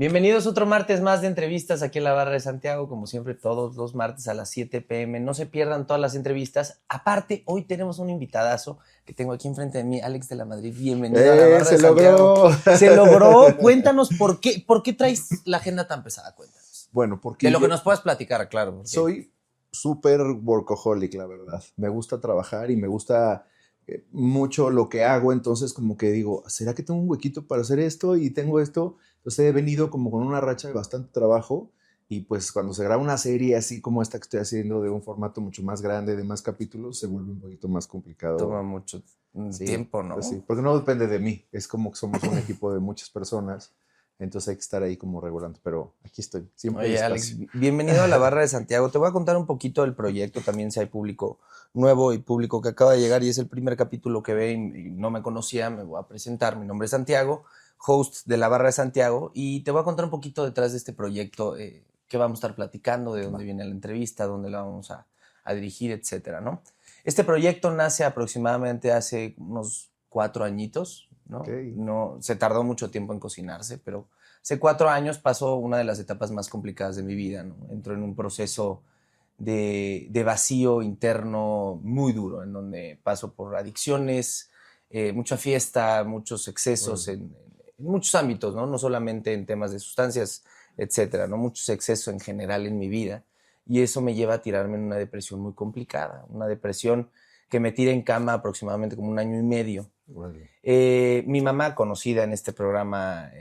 Bienvenidos otro martes más de entrevistas aquí en la Barra de Santiago, como siempre todos los martes a las 7 p.m. No se pierdan todas las entrevistas. Aparte, hoy tenemos un invitadazo que tengo aquí enfrente de mí, Alex de la Madrid. Bienvenido a la Barra de Santiago. ¡Logró! Se logró. Cuéntanos por qué traes la agenda tan pesada. Cuéntanos. Bueno, porque de lo que nos puedas platicar, claro. Porque... soy súper workaholic, la verdad. Me gusta trabajar y me gusta mucho lo que hago, entonces como que digo, ¿será que tengo un huequito para hacer esto? Y tengo esto. Entonces he venido como con una racha de bastante trabajo y pues cuando se graba una serie así como esta que estoy haciendo de un formato mucho más grande, de más capítulos, se vuelve un poquito más complicado. Toma mucho tiempo, ¿no? Pues sí, porque no depende de mí, es como que somos un equipo de muchas personas. Entonces hay que estar ahí como regulando, pero aquí estoy, siempre. Oye, Alex, bienvenido a la Barra de Santiago. Te voy a contar un poquito del proyecto, también si hay público nuevo y público que acaba de llegar y es el primer capítulo que ve y no me conocía, me voy a presentar. Mi nombre es Santiago, host de la Barra de Santiago, y te voy a contar un poquito detrás de este proyecto, que vamos a estar platicando, de dónde viene la entrevista, dónde la vamos a dirigir, etcétera, ¿no? Este proyecto nace aproximadamente hace unos 4 añitos, ¿no? Okay. No, se tardó mucho tiempo en cocinarse, pero hace 4 años pasó una de las etapas más complicadas de mi vida, ¿no? Entró en un proceso de vacío interno muy duro, en donde paso por adicciones, mucha fiesta, muchos excesos en muchos ámbitos, ¿no? No solamente en temas de sustancias, etcétera, ¿no? Muchos excesos en general en mi vida. Y eso me lleva a tirarme en una depresión muy complicada, una depresión que me tira en cama aproximadamente como 1 año y medio. Mi mamá, conocida en este programa,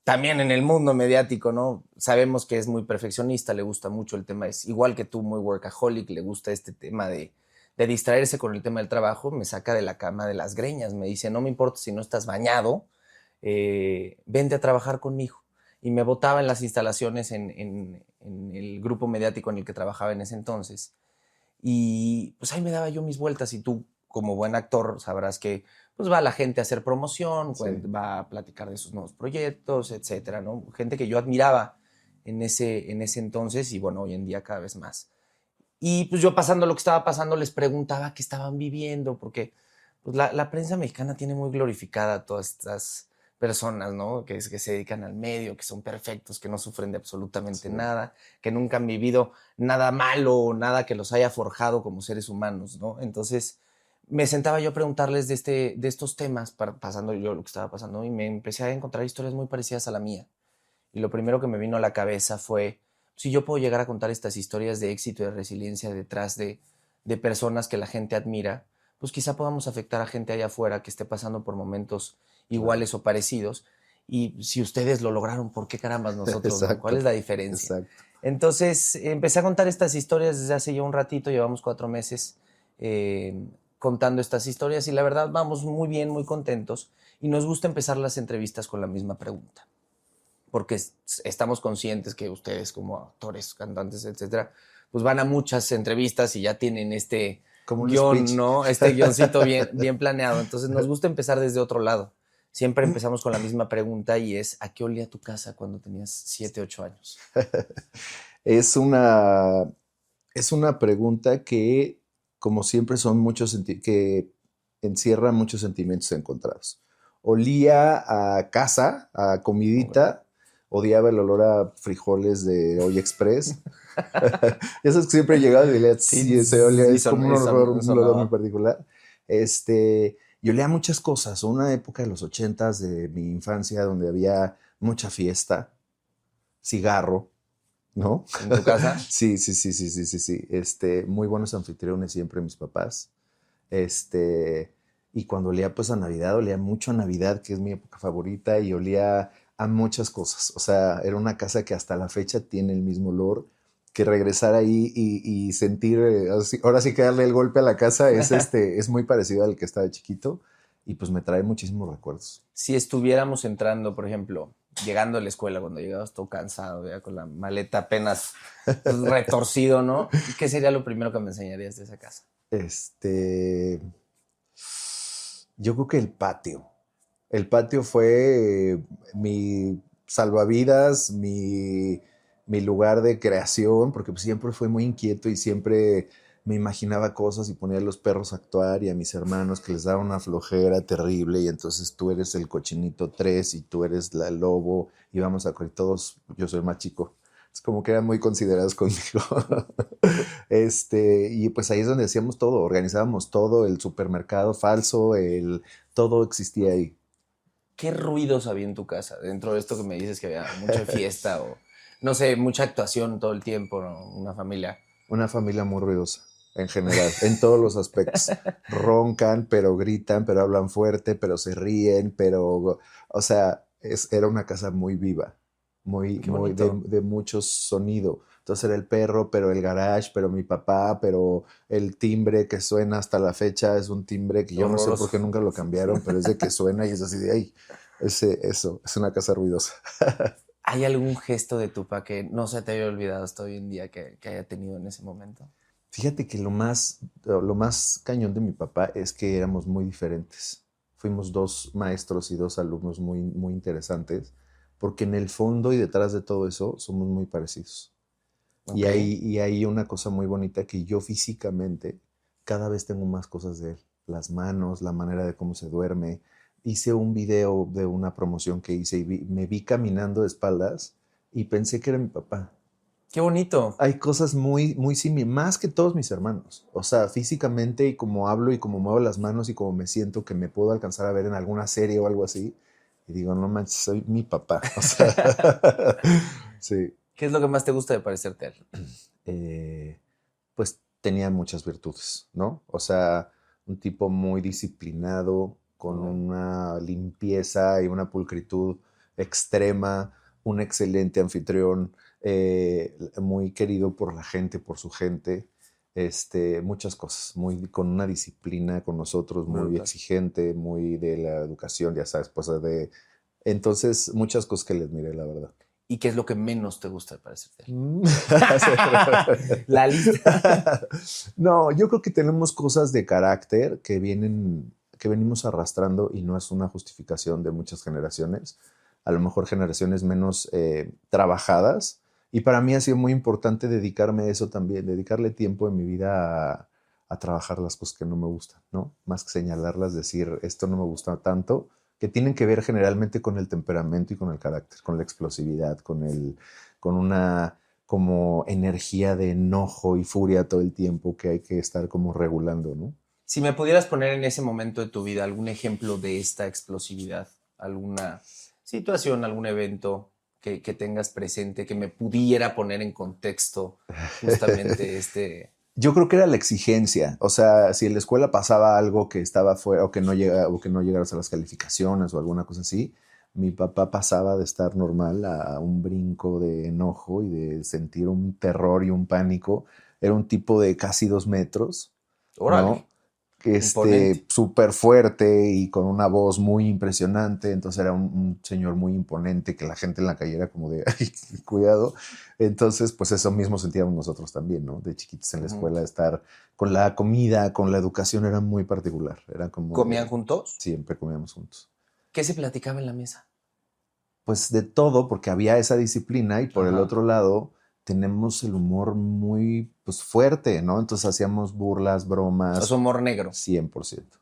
también en el mundo mediático, ¿no? Sabemos que es muy perfeccionista, le gusta mucho el tema, es igual que tú, muy workaholic, le gusta este tema de distraerse con el tema del trabajo, me saca de la cama de las greñas, me dice, no me importa si no estás bañado, vente a trabajar conmigo. Y me botaba en las instalaciones en el grupo mediático en el que trabajaba en ese entonces. Y pues ahí me daba yo mis vueltas y tú, como buen actor, sabrás que pues va la gente a hacer promoción, Sí. va a platicar de sus nuevos proyectos, etcétera, ¿no? Gente que yo admiraba en ese entonces y bueno, hoy en día cada vez más. Y pues yo pasando lo que estaba pasando les preguntaba qué estaban viviendo, porque pues la prensa mexicana tiene muy glorificada a todas estas personas, ¿no? Que se dedican al medio, que son perfectos, que no sufren de absolutamente nada, que nunca han vivido nada malo o nada que los haya forjado como seres humanos, ¿no? Entonces me sentaba yo a preguntarles de estos temas, pasando yo lo que estaba pasando, y me empecé a encontrar historias muy parecidas a la mía. Y lo primero que me vino a la cabeza fue, si yo puedo llegar a contar estas historias de éxito y de resiliencia detrás de personas que la gente admira, pues quizá podamos afectar a gente allá afuera que esté pasando por momentos iguales o parecidos. Y si ustedes lo lograron, ¿por qué carambas nosotros? ¿No? ¿Cuál es la diferencia? Exacto. Entonces empecé a contar estas historias desde hace ya un ratito, llevamos 4 meses contando estas historias y la verdad vamos muy bien, muy contentos y nos gusta empezar las entrevistas con la misma pregunta, porque estamos conscientes que ustedes como actores, cantantes, etcétera, pues van a muchas entrevistas y ya tienen este guión, ¿no? Este guioncito bien planeado. Entonces nos gusta empezar desde otro lado. Siempre empezamos con la misma pregunta y es, ¿a qué olía tu casa cuando tenías 7, 8 años? Es una pregunta que, como siempre, que encierra muchos sentimientos encontrados. Olía a casa, a comidita, odiaba el olor a frijoles de Olla Express. Eso es que siempre llegaba y olía, sí, se olía, es como un olor muy particular. Y olía a muchas cosas. Una época de los 80s de mi infancia donde había mucha fiesta, cigarro, ¿no? ¿En tu casa? Sí. Muy buenos anfitriones siempre mis papás. Y cuando olía pues a Navidad, olía mucho a Navidad, que es mi época favorita, y olía a muchas cosas. O sea, era una casa que hasta la fecha tiene el mismo olor, que regresar ahí y sentir, ahora sí que darle el golpe a la casa es muy parecido al que estaba de chiquito, y pues me trae muchísimos recuerdos. Si estuviéramos entrando, por ejemplo, llegando a la escuela, cuando llegabas todo cansado, ya con la maleta apenas retorcido, ¿no? ¿Qué sería lo primero que me enseñarías de esa casa? Yo creo que el patio. El patio fue mi salvavidas, mi lugar de creación, porque siempre fue muy inquieto y siempre me imaginaba cosas y ponía a los perros a actuar y a mis hermanos que les daba una flojera terrible y entonces tú eres el cochinito 3 y tú eres el lobo y vamos a correr todos, yo soy el más chico. Es como que eran muy considerados conmigo. Y pues ahí es donde hacíamos todo, organizábamos todo, el supermercado falso, todo existía ahí. ¿Qué ruidos había en tu casa? Dentro de esto que me dices que había mucha fiesta o, no sé, mucha actuación todo el tiempo, ¿no? Una familia. Una familia muy ruidosa, en general, en todos los aspectos. Roncan, pero gritan, pero hablan fuerte, pero se ríen, pero, o sea, era una casa muy viva, muy, Qué muy bonito. de mucho sonido. Entonces era el perro, pero el garage, pero mi papá, pero el timbre que suena hasta la fecha es un timbre que yo no sé por Horroroso. qué nunca lo cambiaron, pero es de que suena y es así de ahí. Eso, es una casa ruidosa. ¿Hay algún gesto de tu papá que no se te haya olvidado hasta hoy en día que haya tenido en ese momento? Fíjate que lo más cañón de mi papá es que éramos muy diferentes. Fuimos dos maestros y dos alumnos muy, muy interesantes, porque en el fondo y detrás de todo eso somos muy parecidos. Y Ok. hay una cosa muy bonita que yo físicamente cada vez tengo más cosas de él. Las manos, la manera de cómo se duerme. Hice un video de una promoción que hice y me vi caminando de espaldas y pensé que era mi papá. Qué bonito. Hay cosas muy, muy similares, más que todos mis hermanos. O sea, físicamente y como hablo y como muevo las manos y como me siento que me puedo alcanzar a ver en alguna serie o algo así. Y digo, no manches, soy mi papá. O sea, sí. ¿Qué es lo que más te gusta de parecerte a él? Pues tenía muchas virtudes, ¿no? O sea, un tipo muy disciplinado, con Ujú. una limpieza y una pulcritud extrema, un excelente anfitrión, muy querido por la gente, por su gente, muchas cosas, con una disciplina con nosotros, Muy muy brutal. exigente, muy de la educación, ya sabes, pues entonces muchas cosas que le admiré, la verdad. ¿Y qué es lo que menos te gusta de parecerte a él? Mm. La lista. No, yo creo que tenemos cosas de carácter que venimos arrastrando y no es una justificación de muchas generaciones, a lo mejor generaciones menos trabajadas. Y para mí ha sido muy importante dedicarme a eso también, dedicarle tiempo en mi vida a trabajar las cosas que no me gustan, ¿no? Más que señalarlas, decir, esto no me gusta tanto, que tienen que ver generalmente con el temperamento y con el carácter, con la explosividad, con una como energía de enojo y furia todo el tiempo que hay que estar como regulando, ¿no? Si me pudieras poner en ese momento de tu vida algún ejemplo de esta explosividad, alguna situación, algún evento que tengas presente, que me pudiera poner en contexto justamente este... Yo creo que era la exigencia, o sea, si en la escuela pasaba algo que estaba fuera o que no llegaras a las calificaciones o alguna cosa así, mi papá pasaba de estar normal a un brinco de enojo y de sentir un terror y un pánico. Era un tipo de casi 2 metros, Órale, ¿no? Que imponente. súper fuerte y con una voz muy impresionante. Entonces era un señor muy imponente que la gente en la calle era como de, ay, cuidado. Entonces, pues eso mismo sentíamos nosotros también, ¿no? De chiquitos en la Ujú. escuela, estar con la comida, con la educación era muy particular. Era como ¿Comían de, juntos? siempre comíamos juntos. ¿Qué se platicaba en la mesa? Pues de todo, porque había esa disciplina y por el Ajá. otro lado tenemos el humor muy pues, fuerte, ¿no? Entonces hacíamos burlas, O sea, su bromas, humor negro. 100%.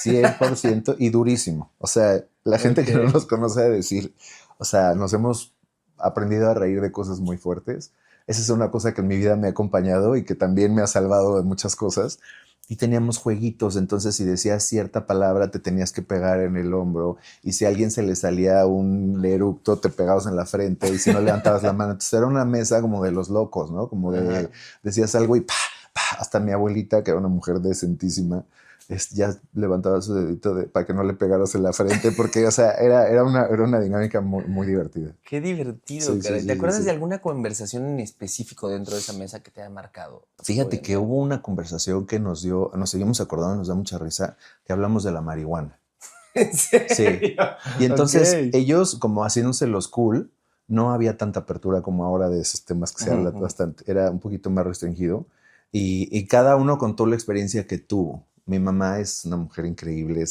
100% y durísimo. O sea, la gente Ok. que no nos conoce a decir, o sea, nos hemos aprendido a reír de cosas muy fuertes. Esa es una cosa que en mi vida me ha acompañado y que también me ha salvado de muchas cosas. Y teníamos jueguitos, entonces si decías cierta palabra te tenías que pegar en el hombro y si a alguien se le salía un eructo te pegabas en la frente y si no levantabas la mano. Entonces era una mesa como de los locos, ¿no? Como de, Ajá. decías algo y pa, pa, hasta mi abuelita, que era una mujer decentísima, ya levantaba su dedito para que no le pegaras en la frente, porque, o sea, era una dinámica muy, muy divertida. Qué divertido, Sí, sí, caray. ¿Te sí, sí, acuerdas de sí. alguna conversación en específico dentro de esa mesa que te haya marcado hoy Fíjate en que día? hubo una conversación que nos seguimos acordando, nos da mucha risa, que hablamos de la marihuana. ¿En Sí. serio? Y entonces Ok. ellos, como haciéndose los cool, no había tanta apertura como ahora de esos temas que se habla Ujú. bastante, era un poquito más restringido. Y cada uno contó la experiencia que tuvo. Mi mamá es una mujer increíble,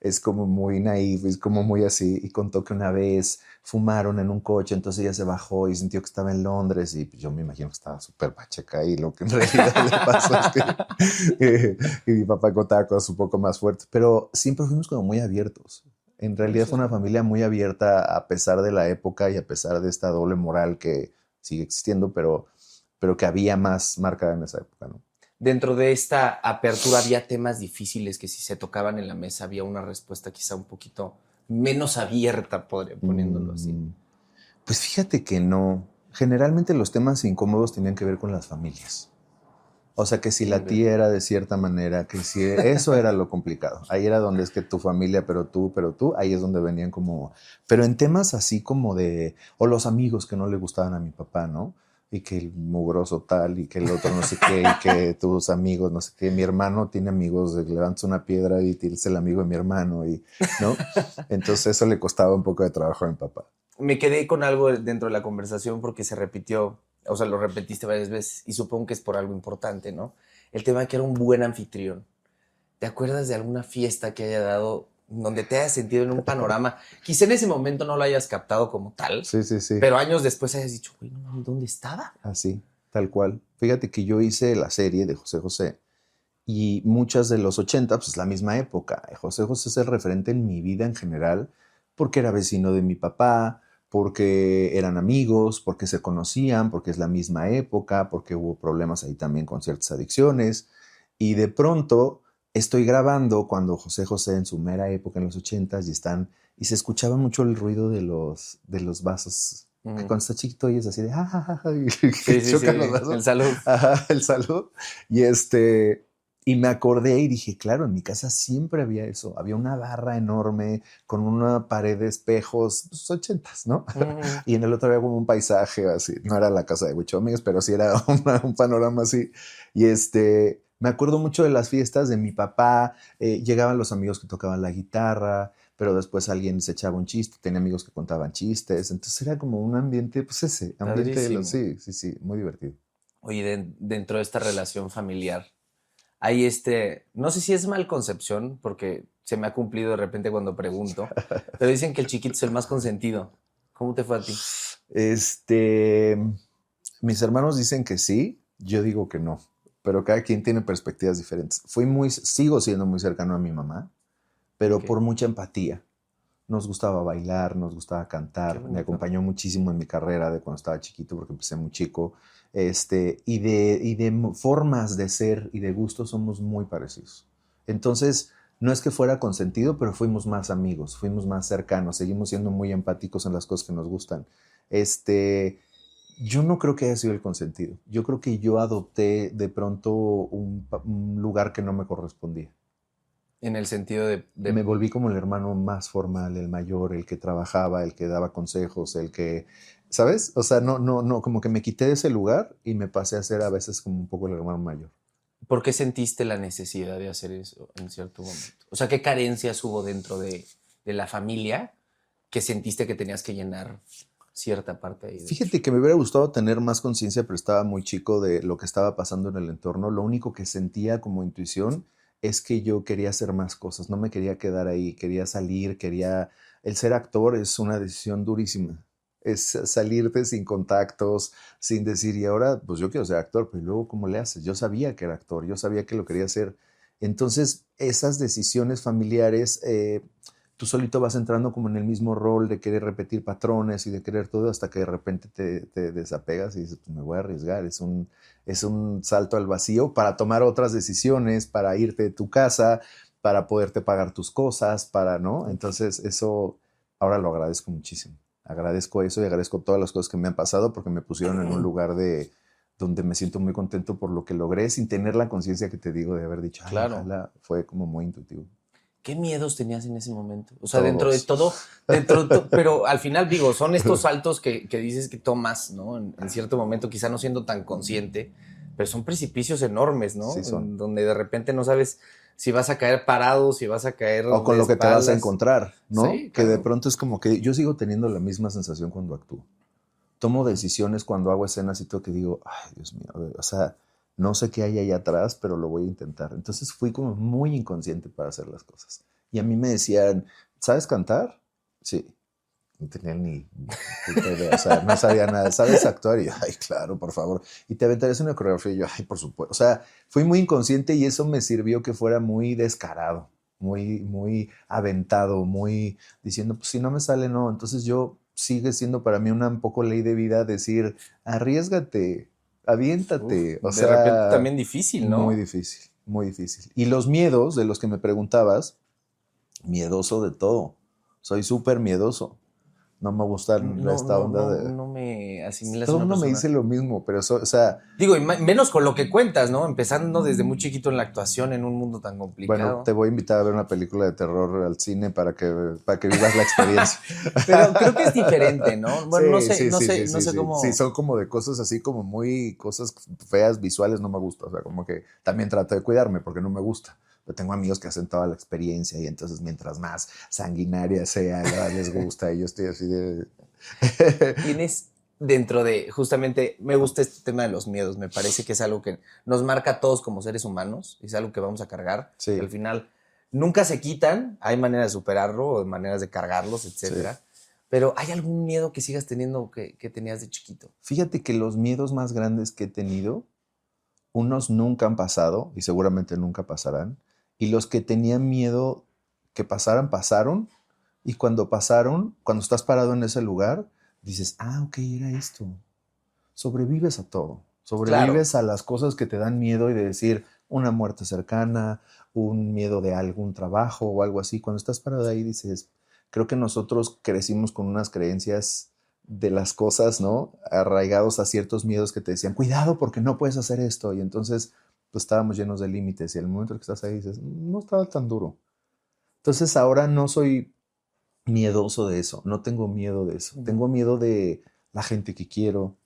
es como muy naive, es como muy así, y contó que una vez fumaron en un coche, entonces ella se bajó y sintió que estaba en Londres, y yo me imagino que estaba súper pacheca, y lo que en realidad le pasó es que y mi papá contaba cosas un poco más fuertes, pero siempre fuimos como muy abiertos. En realidad Eso fue es una bueno. familia muy abierta a pesar de la época y a pesar de esta doble moral que sigue existiendo, pero que había más marcada en esa época, ¿no? Dentro de esta apertura había temas difíciles que si se tocaban en la mesa había una respuesta quizá un poquito menos abierta, poniéndolo así. Mm, Pues fíjate que no. Generalmente los temas incómodos tenían que ver con las familias. O sea, que si la Ok. tía era de cierta manera, que si eso era lo complicado. Ahí era donde es que tu familia, pero tú, ahí es donde venían como... Pero en temas así como de... O los amigos que no le gustaban a mi papá, ¿no? Y que el mugroso tal, y que el otro no sé qué, y que tus amigos, no sé qué. Mi hermano tiene amigos, de que levantas una piedra y tienes el amigo de mi hermano, y, ¿no? Entonces eso le costaba un poco de trabajo a mi papá. Me quedé con algo dentro de la conversación porque se repitió, o sea, lo repetiste varias veces y supongo que es por algo importante, ¿no? El tema de que era un buen anfitrión. ¿Te acuerdas de alguna fiesta que haya dado donde te hayas sentido en un panorama? Quizá en ese momento no lo hayas captado como tal, Sí, sí, sí. pero años después hayas dicho, güey, no mames, ¿dónde estaba? Así, tal cual. Fíjate que yo hice la serie de José José y muchas de los 80, pues es la misma época. José José es el referente en mi vida en general, porque era vecino de mi papá, porque eran amigos, porque se conocían, porque es la misma época, porque hubo problemas ahí también con ciertas adicciones. Y de pronto estoy grabando cuando José José en su mera época en los 80 y se escuchaba mucho el ruido de los vasos. Que Ujú. cuando está chiquito y es así de ja, ja, ja, ja, y Sí, que sí, chocan los sí, el vasos. salud. Ajá, el salud. Y y me acordé y dije, claro, en mi casa siempre había eso. Había una barra enorme con una pared de espejos, pues, 80s, ¿no? Ujú. Y en el otro había como un paisaje así. No era la casa de Huichomis, pero sí era un panorama así. Y me acuerdo mucho de las fiestas de mi papá. Llegaban los amigos que tocaban la guitarra, pero después alguien se echaba un chiste, tenía amigos que contaban chistes. Entonces era como un ambiente, pues ese, ambiente de los, Padrísimo. sí, sí, sí, muy divertido. Oye, dentro de esta relación familiar, hay no sé si es mal concepción, porque se me ha cumplido de repente cuando pregunto, pero dicen que el chiquito es el más consentido. ¿Cómo te fue a ti? Este, Mis hermanos dicen que sí, yo digo que no, pero cada quien tiene perspectivas diferentes. Sigo siendo muy cercano a mi mamá, pero Ok, por mucha empatía. Nos gustaba bailar, nos gustaba qué cantar, me bonito. acompañó muchísimo en mi carrera de cuando estaba chiquito, porque empecé muy chico. Y de formas de ser y de gusto somos muy parecidos. Entonces, no es que fuera consentido, pero fuimos más amigos, fuimos más cercanos, seguimos siendo muy empáticos en las cosas que nos gustan. Este, yo no creo que haya sido el consentido. Yo creo que yo adopté de pronto un lugar que no me correspondía. En el sentido Me volví como el hermano más formal, el mayor, el que trabajaba, el que daba consejos, el que, ¿sabes? O sea, no, como que me quité de ese lugar y me pasé a ser a veces como un poco el hermano mayor. ¿Por qué sentiste la necesidad de hacer eso en cierto momento? O sea, ¿qué carencias hubo dentro de la familia que sentiste que tenías que llenar cierta parte ahí dentro? Fíjate que me hubiera gustado tener más conciencia, pero estaba muy chico de lo que estaba pasando en el entorno. Lo único que sentía como intuición es que yo quería hacer más cosas, no me quería quedar ahí, quería salir, quería... El ser actor es una decisión durísima. Es salirte sin contactos, sin decir, y ahora, pues yo quiero ser actor, pero luego, ¿cómo le haces? Yo sabía que era actor, yo sabía que lo quería hacer. Entonces, esas decisiones familiares, tú solito vas entrando como en el mismo rol de querer repetir patrones y de querer todo hasta que de repente te desapegas y dices, pues me voy a arriesgar, es un salto al vacío para tomar otras decisiones, para irte de tu casa, para poderte pagar tus cosas, para, ¿no? Entonces eso ahora lo agradezco muchísimo. Agradezco eso y agradezco todas las cosas que me han pasado porque me pusieron en un lugar de donde me siento muy contento por lo que logré sin tener la conciencia que te digo de haber dicho, ay, Claro. ojalá, fue como muy intuitivo. ¿Qué miedos tenías en ese momento? O sea, dentro de Todos. todo, pero al final digo, son estos saltos que dices que tomas, ¿no? En cierto momento, quizá no siendo tan consciente, pero son precipicios enormes, Sí ¿no? son. En donde de repente no sabes si vas a caer parado, si vas a caer O con de lo que te vas a espaldas. encontrar, ¿no? Sí, Que de claro. pronto es como que yo sigo teniendo la misma sensación cuando actúo. Tomo decisiones cuando hago escenas y todo que digo, ay, Dios mío, o sea, No sé qué hay ahí atrás, pero lo voy a intentar. Entonces fui como muy inconsciente para hacer las cosas. Y a mí me decían, ¿sabes cantar? Sí. No tenía ni puta idea, o sea, no sabía nada. ¿Sabes actuar? Y yo, ay, claro, por favor. Y te aventarías una coreografía y yo, ay, por supuesto. O sea, fui muy inconsciente y eso me sirvió que fuera muy descarado, muy aventado, muy diciendo, pues si no me sale, no. Entonces yo sigue siendo para mí una un poco ley de vida decir, arriesgate, Uf, aviéntate. O de repente sea, también difícil, muy ¿no? difícil, muy difícil. Y los miedos de los que me preguntabas, miedoso de todo. Soy súper miedoso. No me gusta No, esta no, onda no, de... no me asimilas a Todo el una mundo me persona. dice lo mismo, pero eso, o sea, Digo, y menos con lo que cuentas, ¿no? Empezando desde muy chiquito en la actuación en un mundo tan bueno, complicado. te voy a invitar a ver una película de terror al cine para que vivas la experiencia. Pero creo que es diferente, ¿no? Bueno, no Sí, sé, sí, no sí, sé, sí, no sí, sé sí. Sí, cómo. son como de cosas así como muy, cosas feas, visuales, no me gusta. O sea, como que también trato de cuidarme porque no me gusta. Pero tengo amigos que hacen toda la experiencia y entonces mientras más sanguinaria sea, les gusta y yo estoy así de... Tienes dentro de, justamente, me gusta este tema de los miedos, me parece que es algo que nos marca a todos como seres humanos, es algo que vamos a cargar, que al Sí, final nunca se quitan, hay maneras de superarlo, o maneras de cargarlos, sí. etcétera. Pero ¿hay algún miedo que sigas teniendo que tenías de chiquito? Fíjate que los miedos más grandes que he tenido, unos nunca han pasado y seguramente nunca pasarán. Y los que tenían miedo que pasaran, pasaron. Y cuando pasaron, cuando estás parado en ese lugar, dices, ah, ok, era esto. Sobrevives a todo. Claro, Sobrevives a las cosas que te dan miedo y de decir una muerte cercana, un miedo de algún trabajo o algo así. Cuando estás parado ahí dices, creo que nosotros crecimos con unas creencias de las cosas, ¿no? Arraigados a ciertos miedos que te decían, cuidado porque no puedes hacer esto. Y entonces, pues estábamos llenos de límites. Y el momento en que estás ahí dices, no estaba tan duro. Entonces ahora no soy miedoso de eso, no tengo miedo de eso. Tengo miedo de la gente que quiero,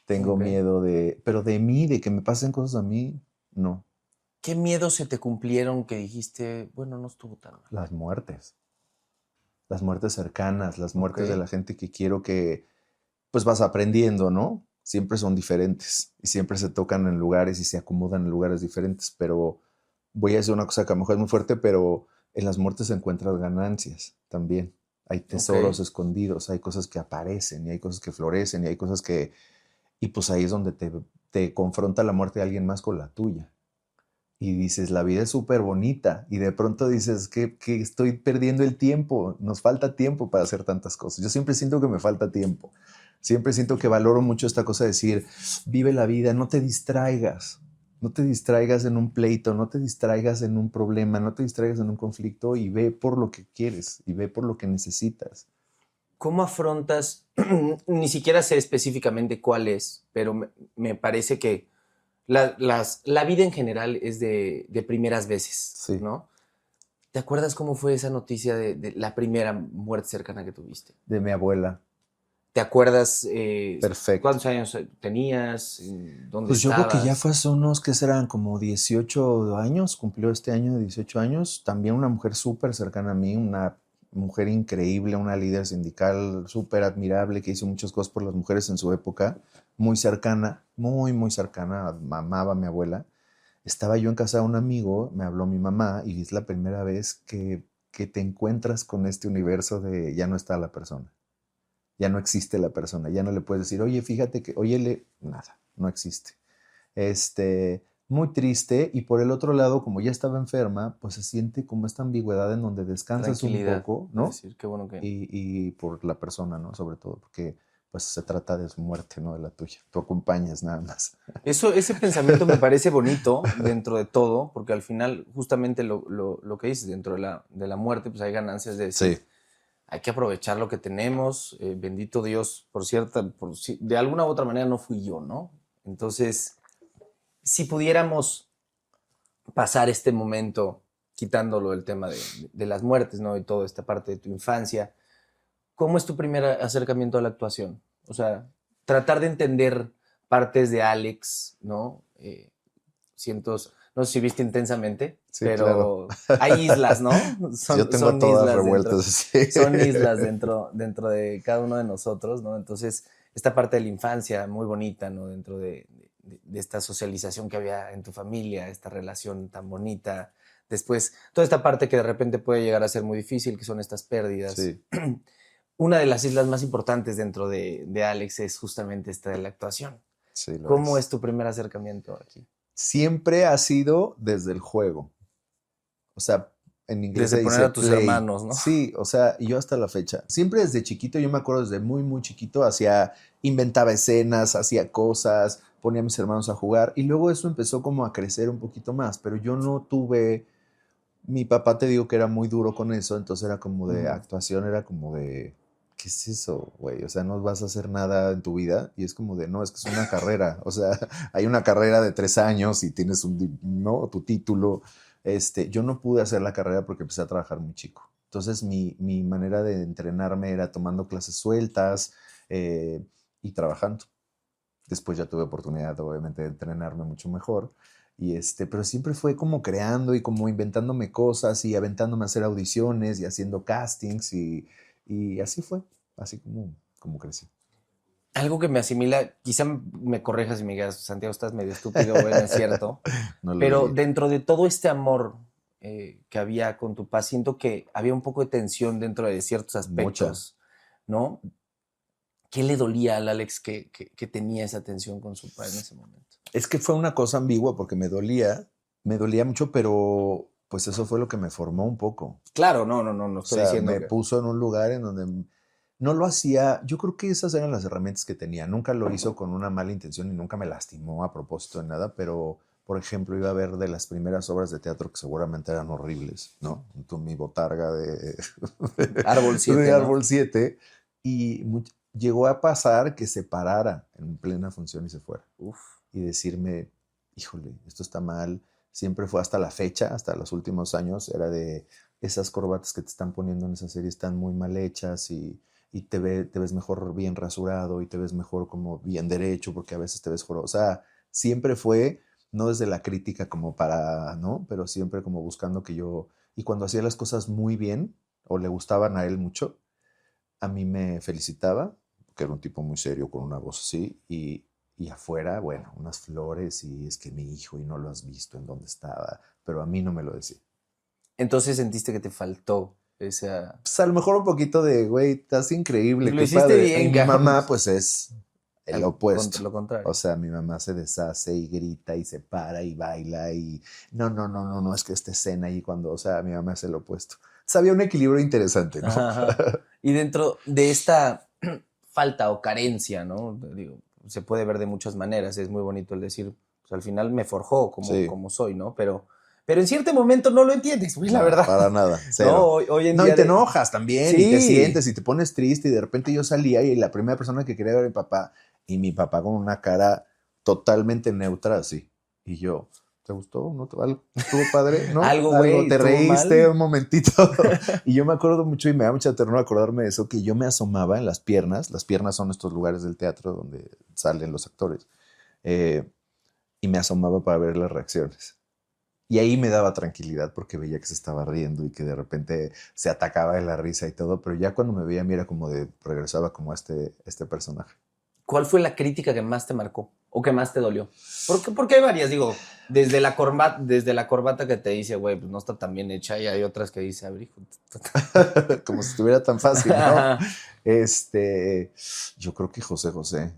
tengo ok. miedo de, pero de mí, de que me pasen cosas a mí, no. ¿Qué miedos se te cumplieron que dijiste, bueno, no estuvo tan mal? Las muertes cercanas, las Ok, muertes de la gente que quiero que, pues vas aprendiendo, ¿no? Siempre son diferentes y siempre se tocan en lugares y se acomodan en lugares diferentes, pero voy a decir una cosa que a lo mejor es muy fuerte, pero en las muertes se encuentran ganancias también. Hay ok. tesoros escondidos, hay cosas que aparecen y hay cosas que florecen y hay cosas que... Y pues ahí es donde te confronta la muerte de alguien más con la tuya. Y dices, la vida es súper bonita. Y de pronto dices que estoy perdiendo el tiempo. Nos falta tiempo para hacer tantas cosas. Yo siempre siento que me falta tiempo. Siempre siento que valoro mucho esta cosa de decir, vive la vida, no te distraigas. No te distraigas en un pleito, no te distraigas en un problema, no te distraigas en un conflicto y ve por lo que quieres y ve por lo que necesitas. ¿Cómo afrontas? Ni siquiera sé específicamente cuál es, pero me parece que la vida en general es de primeras veces, Sí, ¿no? ¿Te acuerdas cómo fue esa noticia de la primera muerte cercana que tuviste? de mi abuela. ¿Te acuerdas Perfecto. cuántos años tenías? ¿Dónde Pues yo creo que ya estabas? fue hace unos que serán como 18 años, cumplió este año 18 años. También una mujer súper cercana a mí, una mujer increíble, una líder sindical súper admirable que hizo muchas cosas por las mujeres en su época, muy cercana, muy cercana, amaba a mi abuela. Estaba yo en casa de un amigo, me habló mi mamá y es la primera vez que te encuentras con este universo de ya no está la persona, ya no existe la persona, ya no le puedes decir, oye, fíjate que, oye, nada, no existe. Muy triste y por el otro lado, como ya estaba enferma, pues se siente como esta ambigüedad en donde descansas un Tranquilidad, poco, es ¿no? decir, qué bueno que... Y por la persona, ¿no? Sobre todo, porque pues se trata de su muerte, no de la tuya. Tú acompañas nada más. Eso, ese pensamiento me parece bonito dentro de todo, porque al final, justamente lo que dices, dentro de la muerte, pues hay ganancias de Sí, decir, hay que aprovechar lo que tenemos, bendito Dios, por cierta, de alguna u otra manera no fui yo, ¿no? Entonces, si pudiéramos pasar este momento, quitándolo del tema de las muertes, ¿no? Y toda esta parte de tu infancia, ¿cómo es tu primer acercamiento a la actuación? O sea, tratar de entender partes de Alex, ¿no? Cientos, no sé si viste intensamente, sí, claro. pero hay islas, ¿no? Yo tengo Son todas islas dentro, revueltas así. son islas dentro de cada uno de nosotros, ¿no? Entonces, esta parte de la infancia muy bonita, ¿no? Dentro de esta socialización que había en tu familia, esta relación tan bonita. Después, toda esta parte que de repente puede llegar a ser muy difícil, que son estas pérdidas. Sí, Una de las islas más importantes dentro de Alex es justamente esta de la actuación. sí lo ¿Cómo es. es tu primer acercamiento aquí? Siempre ha sido desde el juego. O sea, en inglés Desde se poner dice a tus play. hermanos, ¿no? Sí, o sea, y yo hasta la fecha. Siempre desde chiquito, yo me acuerdo desde muy, muy chiquito, inventaba escenas, hacía cosas, ponía a mis hermanos a jugar. Y luego eso empezó como a crecer un poquito más. Pero yo no tuve. Mi papá te digo que era muy duro con eso, entonces era como de actuación, era como de. ¿Qué es eso, güey? O sea, no vas a hacer nada en tu vida. Y es como de, no, es que es una carrera. O sea, hay una carrera de 3 años y tienes ¿no? Tu título. Yo no pude hacer la carrera porque empecé a trabajar muy chico. Entonces, mi manera de entrenarme era tomando clases sueltas y trabajando. Después ya tuve oportunidad, obviamente, de entrenarme mucho mejor. Pero siempre fue como creando y como inventándome cosas y aventándome a hacer audiciones y haciendo castings y así fue, así como crecí. Algo que me asimila, quizá me corrijas y me digas, Santiago, estás medio estúpido, bueno, es cierto, No lo pero diría. dentro de todo este amor que había con tu papá, siento que había un poco de tensión dentro de ciertos Mucha. aspectos, ¿no? ¿Qué le dolía al Alex que tenía esa tensión con su padre en ese momento? Es que fue una cosa ambigua porque me dolía mucho, pero pues eso fue lo que me formó un poco. Claro, no O estoy sea, diciendo me que... puso en un lugar en donde no lo hacía. Yo creo que esas eran las herramientas que tenía. Nunca lo hizo con una mala intención y nunca me lastimó a propósito de nada, pero, por ejemplo, iba a ver de las primeras obras de teatro que seguramente eran horribles, ¿no? Mi botarga Árbol de 7, ¿no? Árbol 7 y llegó a pasar que se parara en plena función y se fuera. Uf. Y decirme, híjole, esto está mal. Siempre fue hasta la fecha, hasta los últimos años, era de esas corbatas que te están poniendo en esa serie están muy mal hechas y te ves mejor bien rasurado y te ves mejor como bien derecho porque a veces te ves jorobo. O sea, siempre fue, no desde la crítica como para, ¿no? Pero siempre como buscando que yo, y cuando hacía las cosas muy bien o le gustaban a él mucho, a mí me felicitaba, que era un tipo muy serio con una voz así, y afuera, bueno, unas flores y es que mi hijo y no lo has visto en dónde estaba, pero a mí no me lo decía. Entonces sentiste que te faltó esa... Pues a lo mejor un poquito de, güey, estás Pues increíble, lo qué hiciste padre. Y bien, mi cabrón. mamá, pues es el opuesto. Lo O contrario. sea, mi mamá se deshace y grita y se para y baila y no, es que esta escena y cuando, o sea, mi mamá es el opuesto. Entonces había un equilibrio interesante, ¿no? Ajá, ajá. Y dentro de esta falta o carencia, ¿no? Digo, se puede ver de muchas maneras. Es muy bonito el decir, pues al final me forjó Sí, como soy, ¿no? Pero en cierto momento no lo entiendes, pues la nada, verdad. para nada, ¿No? cero. Hoy en No, y día te de... enojas también, y te Sí. sientes, y te pones triste, y de repente yo salía, y la primera persona que quería ver a mi papá, y mi papá con una cara totalmente neutra, así. Y yo, ¿te gustó? ¿No? ¿Algo estuvo padre? ¿No? Algo, ¿Algo? güey, ¿Te estuvo reíste mal. un momentito? Y yo me acuerdo mucho, y me da mucha ternura acordarme de eso, que yo me asomaba en las piernas son estos lugares del teatro donde salen los actores, eh, y me asomaba para ver las reacciones. Y ahí me daba tranquilidad porque veía que se estaba riendo y que de repente se atacaba de la risa y todo, pero ya cuando me veía, mira como de regresaba como a este personaje. ¿Cuál fue la crítica que más te marcó o que más te dolió? Porque hay varias, digo, desde la corbata que te dice, güey, pues no está tan bien hecha, y hay otras que dice, abrigo. Como si estuviera tan fácil, ¿no? Este, yo creo que José José,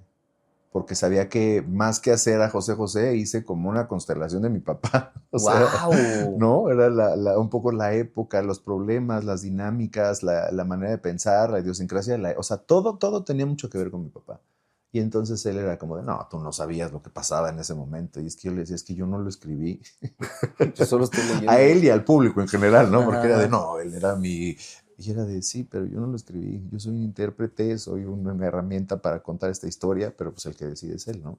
porque sabía que más que hacer a José José, hice como una constelación de mi papá. O sea, ¡Wow! ¿no? Era un poco la época, los problemas, las dinámicas, la manera de pensar, la idiosincrasia, o sea, todo tenía mucho que ver con mi papá. Y entonces él era como de, no, tú no sabías lo que pasaba en ese momento. Y es que yo le decía, es que yo no lo escribí. Yo solo estoy A leyendo. él y al público en general, ¿no? Ajá, Porque era de, ajá. no, él era mi... Y era de, sí, pero yo no lo escribí. Yo soy un intérprete, soy una herramienta para contar esta historia, pero pues el que decide es él, ¿no?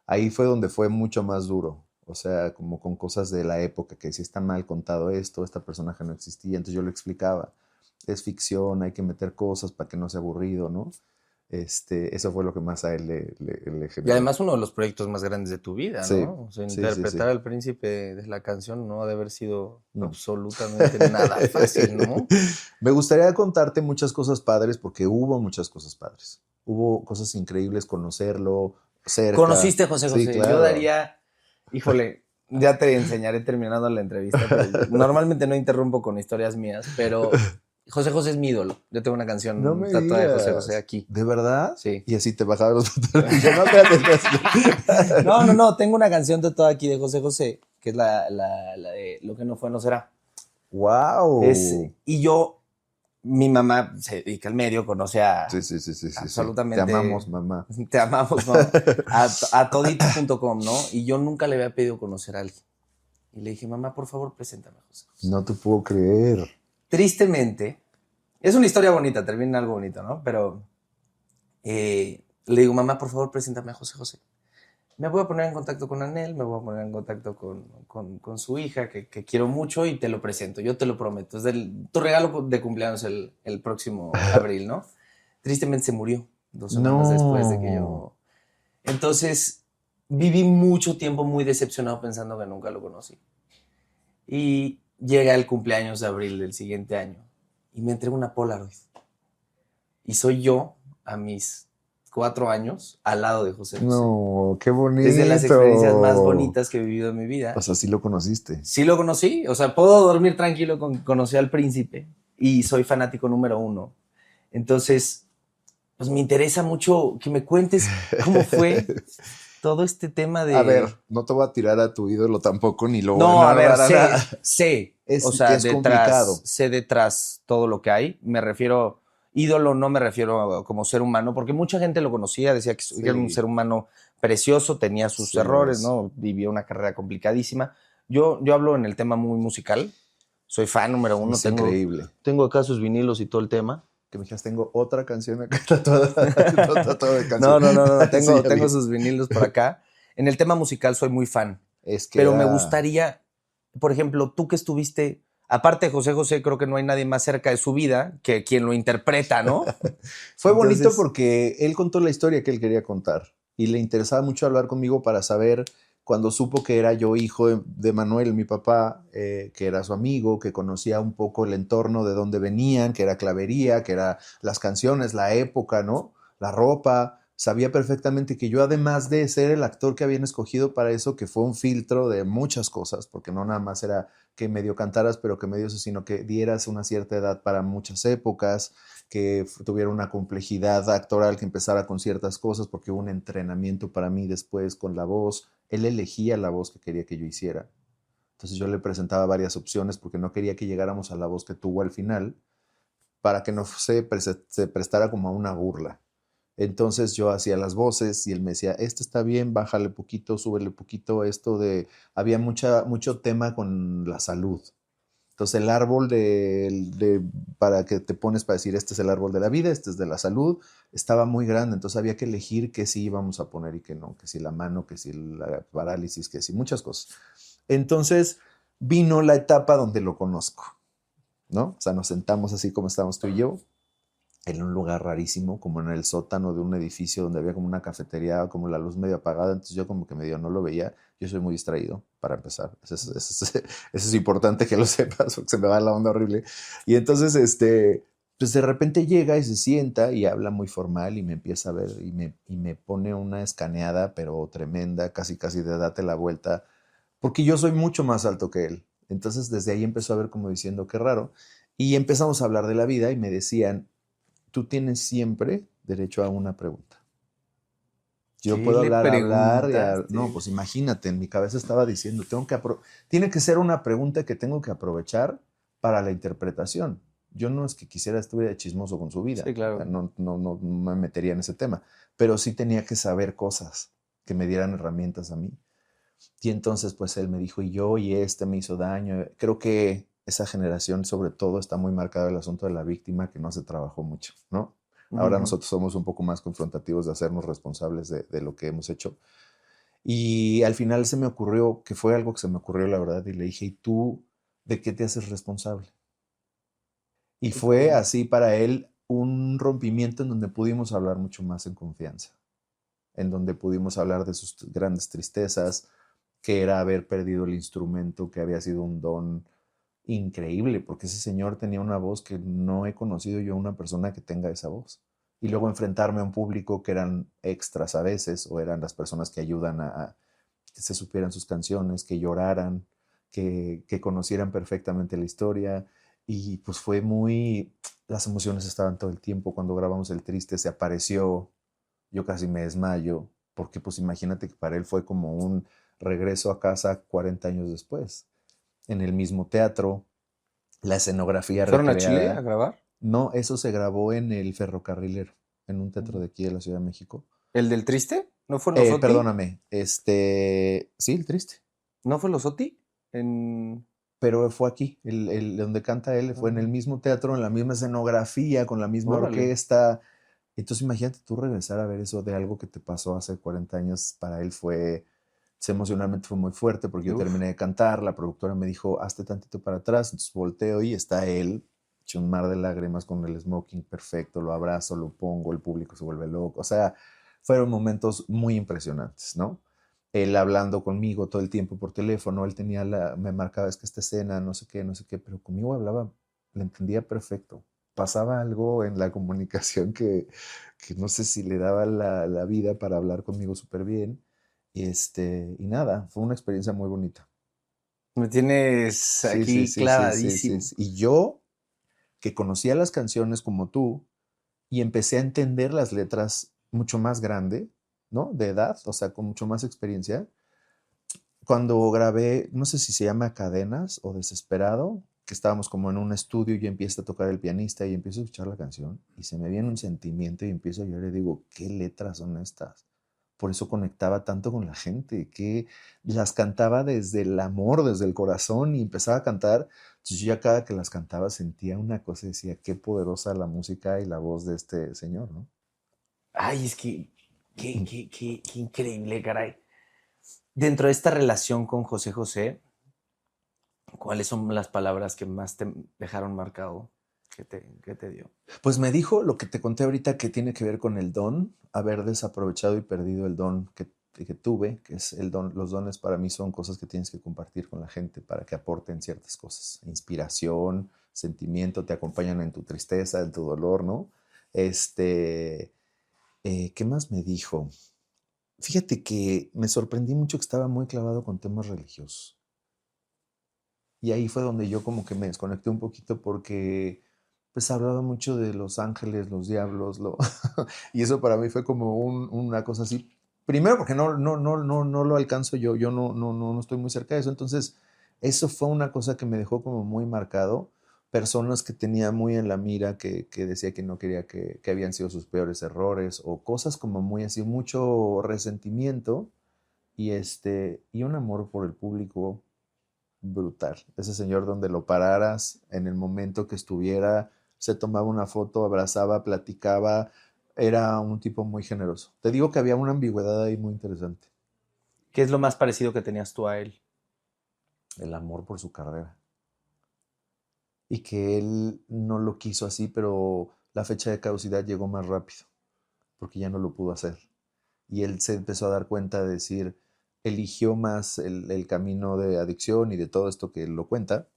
Ahí fue donde fue mucho más duro. O sea, como con cosas de la época, que si está mal contado esto, esta personaje no existía, entonces yo lo explicaba. Es ficción, hay que meter cosas para que no sea aburrido, ¿no? Eso fue lo que más a él le Y generó. además uno de los proyectos más grandes de tu vida, Sí, ¿no? O sea, sí, interpretar sí. al príncipe de la canción no ha de haber sido No. absolutamente nada fácil, ¿no? Me gustaría contarte muchas cosas padres porque hubo muchas cosas padres. Hubo cosas increíbles, conocerlo, cerca. ¿Conociste a José José? Sí, claro. Yo daría, híjole, ya te enseñaré terminando la entrevista, pero normalmente no interrumpo con historias mías, pero José José es mi ídolo. Yo tengo una No canción me tatuada de José José digas. aquí. ¿De verdad? Sí. Y así te bajaba los pantalones. Yo, no, espérate. No, tengo una canción tatuada aquí de José José, que es la de Lo que no fue, no será. ¡Wow! Y yo, mi mamá se dedica al medio, conoce a Sí. absolutamente. Te amamos, mamá. Te amamos, mamá. A toditos.com, ¿no? Y yo nunca le había pedido conocer a alguien. Y le dije, mamá, por favor, preséntame a José José. No te puedo creer. Tristemente, es una historia bonita, termina en algo bonito, ¿no? Pero le digo, mamá, por favor, preséntame a José José. Me voy a poner en contacto con Anel, me voy a poner en contacto con su hija, que quiero mucho, y te lo presento, yo te lo prometo. Es tu regalo de cumpleaños el próximo abril, ¿no? Tristemente se murió 2 semanas después de que yo... Entonces, viví mucho tiempo muy decepcionado pensando que nunca lo conocí. Y llega el cumpleaños de abril del siguiente año y me entrega una Polaroid. Y soy yo, a mis 4 años, al lado de José José. No, qué bonito. Es de las experiencias más bonitas que he vivido en mi vida. O sea, sí lo conociste. Sí lo conocí, o sea, puedo dormir tranquilo con conocí al príncipe y soy fanático número 1. Entonces, pues me interesa mucho que me cuentes cómo fue todo este tema de... A ver, no te voy a tirar a tu ídolo tampoco, ni lo voy No, a ver, para sé, Es, o sea, es complicado. sé detrás todo lo que hay. Me refiero, ídolo no me refiero como ser humano, porque mucha gente lo conocía, decía que era un ser humano precioso, tenía sus Sí, errores, ¿no? Vivió una carrera complicadísima. Yo hablo en el tema muy musical, soy fan número 1, Es increíble. tengo acá sus vinilos y todo el tema. Que me dijeras, tengo otra canción acá tatuada de canción. No, tengo, Sí, tengo sus vinilos por acá. En el tema musical soy muy fan. Es que pero me gustaría, por ejemplo, tú que estuviste, aparte de José José, creo que no hay nadie más cerca de su vida que quien lo interpreta, ¿no? Fue bonito porque él contó la historia que él quería contar y le interesaba mucho hablar conmigo para saber, cuando supo que era yo hijo de Manuel, mi papá, que era su amigo, que conocía un poco el entorno de dónde venían, que era clavería, que eran las canciones, la época, ¿no? La ropa. Sabía perfectamente que yo, además de ser el actor que habían escogido para eso, que fue un filtro de muchas cosas, porque no nada más era que medio cantaras, pero que medio eso, sino que dieras una cierta edad para muchas épocas, que tuviera una complejidad actoral, que empezara con ciertas cosas, porque hubo un entrenamiento para mí después con la voz. Él elegía la voz que quería que yo hiciera. Entonces yo le presentaba varias opciones porque no quería que llegáramos a la voz que tuvo al final, para que no se prestara como a una burla. Entonces yo hacía las voces y él me decía, esto está bien, bájale poquito, súbele poquito, esto de... Había mucho tema con la salud. Entonces el árbol para que te pones para decir, este es el árbol de la vida, este es de la salud, estaba muy grande, entonces había que elegir qué sí íbamos a poner y qué no, que si la mano, que si la parálisis, que si muchas cosas. Entonces vino la etapa donde lo conozco, ¿no? O sea, nos sentamos así como estábamos tú y yo, en un lugar rarísimo, como en el sótano de un edificio donde había como una cafetería, como la luz medio apagada, entonces yo como que medio no lo veía. Yo soy muy distraído, para empezar. Eso es importante que lo sepas, porque se me va la onda horrible. Y entonces, pues de repente llega y se sienta y habla muy formal y me empieza a ver y me pone una escaneada, pero tremenda, casi de date la vuelta, porque yo soy mucho más alto que él. Entonces desde ahí empezó a ver como diciendo, qué raro. Y empezamos a hablar de la vida y me decían, tú tienes siempre derecho a una pregunta. Yo puedo hablar. No, pues imagínate, en mi cabeza estaba diciendo, tiene que ser una pregunta que tengo que aprovechar para la interpretación. Yo no es que quisiera estuviera chismoso con su vida. Sí, claro. O sea, no me metería en ese tema. Pero sí tenía que saber cosas que me dieran herramientas a mí. Y entonces, pues él me dijo, y este me hizo daño. Creo que esa generación, sobre todo, está muy marcado el asunto de la víctima, que no se trabajó mucho, ¿no? Ahora nosotros somos un poco más confrontativos de hacernos responsables de lo que hemos hecho. Y al final se me ocurrió, que fue algo que se me ocurrió, la verdad, y le dije, ¿y tú de qué te haces responsable? Y fue así para él un rompimiento en donde pudimos hablar mucho más en confianza, en donde pudimos hablar de sus grandes tristezas, que era haber perdido el instrumento, que había sido un don increíble, porque ese señor tenía una voz que no he conocido yo a una persona que tenga esa voz. y luego enfrentarme a un público que eran extras a veces, o eran las personas que ayudan a que se supieran sus canciones, que lloraran, que conocieran perfectamente la historia. Y pues fue muy, las emociones estaban todo el tiempo. Cuando grabamos El Triste se apareció, yo casi me desmayo, porque pues imagínate que para él fue como un regreso a casa 40 años después, en el mismo teatro, la escenografía ¿Fueron a Chile a recreada. grabar? No, eso se grabó en el Ferrocarrilero, en un teatro de aquí de la Ciudad de México. ¿El del Triste? ¿No fue en Los Oti? Perdóname, sí, El Triste, ¿No fue en Los Oti? En... pero fue aquí, donde canta él, fue en el mismo teatro, en la misma escenografía, con la misma Órale. orquesta. Entonces imagínate tú regresar a ver eso de algo que te pasó hace 40 años, para él fue, emocionalmente fue muy fuerte, porque yo Uf. terminé de cantar, la productora me dijo, hazte tantito para atrás, entonces volteo y está él, hecho un mar de lágrimas con el smoking perfecto, lo abrazo, lo pongo, el público se vuelve loco, o sea, fueron momentos muy impresionantes, ¿no? Él hablando conmigo todo el tiempo por teléfono, él tenía me marcaba, es que esta escena, no sé qué, pero conmigo hablaba, le entendía perfecto. Pasaba algo en la comunicación que no sé si le daba la vida para hablar conmigo súper bien. Y nada, fue una experiencia muy bonita. Me tienes Sí, sí, aquí sí, sí, sí, sí, clavadísimo. sí. Y yo, que conocía las canciones como tú, y empecé a entender las letras mucho más grande, ¿no? De edad, o sea, con mucho más experiencia. Cuando grabé, no sé si se llama Cadenas o Desesperado, que estábamos como en un estudio y yo empiezo a tocar el pianista y empiezo a escuchar la canción y se me viene un sentimiento y empiezo a llorar y digo, ¿qué letras son estas? Por eso conectaba tanto con la gente, que las cantaba desde el amor, desde el corazón y empezaba a cantar. Entonces yo ya cada que las cantaba sentía una cosa y decía, qué poderosa la música y la voz de este señor, ¿no? Ay, es que qué increíble, caray. Dentro de esta relación con José José, ¿cuáles son las palabras que más te dejaron marcado que te dio? Pues me dijo lo que te conté ahorita, que tiene que ver con el don, haber desaprovechado y perdido el don que tuve, que es el don. Los dones para mí son cosas que tienes que compartir con la gente para que aporten ciertas cosas, inspiración, sentimiento, te acompañan en tu tristeza, en tu dolor, ¿no? Este, ¿Qué más me dijo? Fíjate que me sorprendí mucho que estaba muy clavado con temas religiosos. Y ahí fue donde yo como que me desconecté un poquito, porque pues hablaba mucho de los ángeles, los diablos, y eso para mí fue como una cosa así. Primero porque no lo alcanzo yo no estoy muy cerca de eso. Entonces, eso fue una cosa que me dejó como muy marcado. Personas que tenía muy en la mira, que decía que no quería, que habían sido sus peores errores, o cosas como muy así, mucho resentimiento y un amor por el público brutal. Ese señor, donde lo pararas, en el momento que estuviera, se tomaba una foto, abrazaba, platicaba, era un tipo muy generoso. Te digo que había una ambigüedad ahí muy interesante. ¿Qué es lo más parecido que tenías tú a él? El amor por su carrera. Y que él no lo quiso así, pero la fecha de caducidad llegó más rápido, porque ya no lo pudo hacer. Y él se empezó a dar cuenta de decir, eligió más el camino de adicción y de todo esto que él lo cuenta,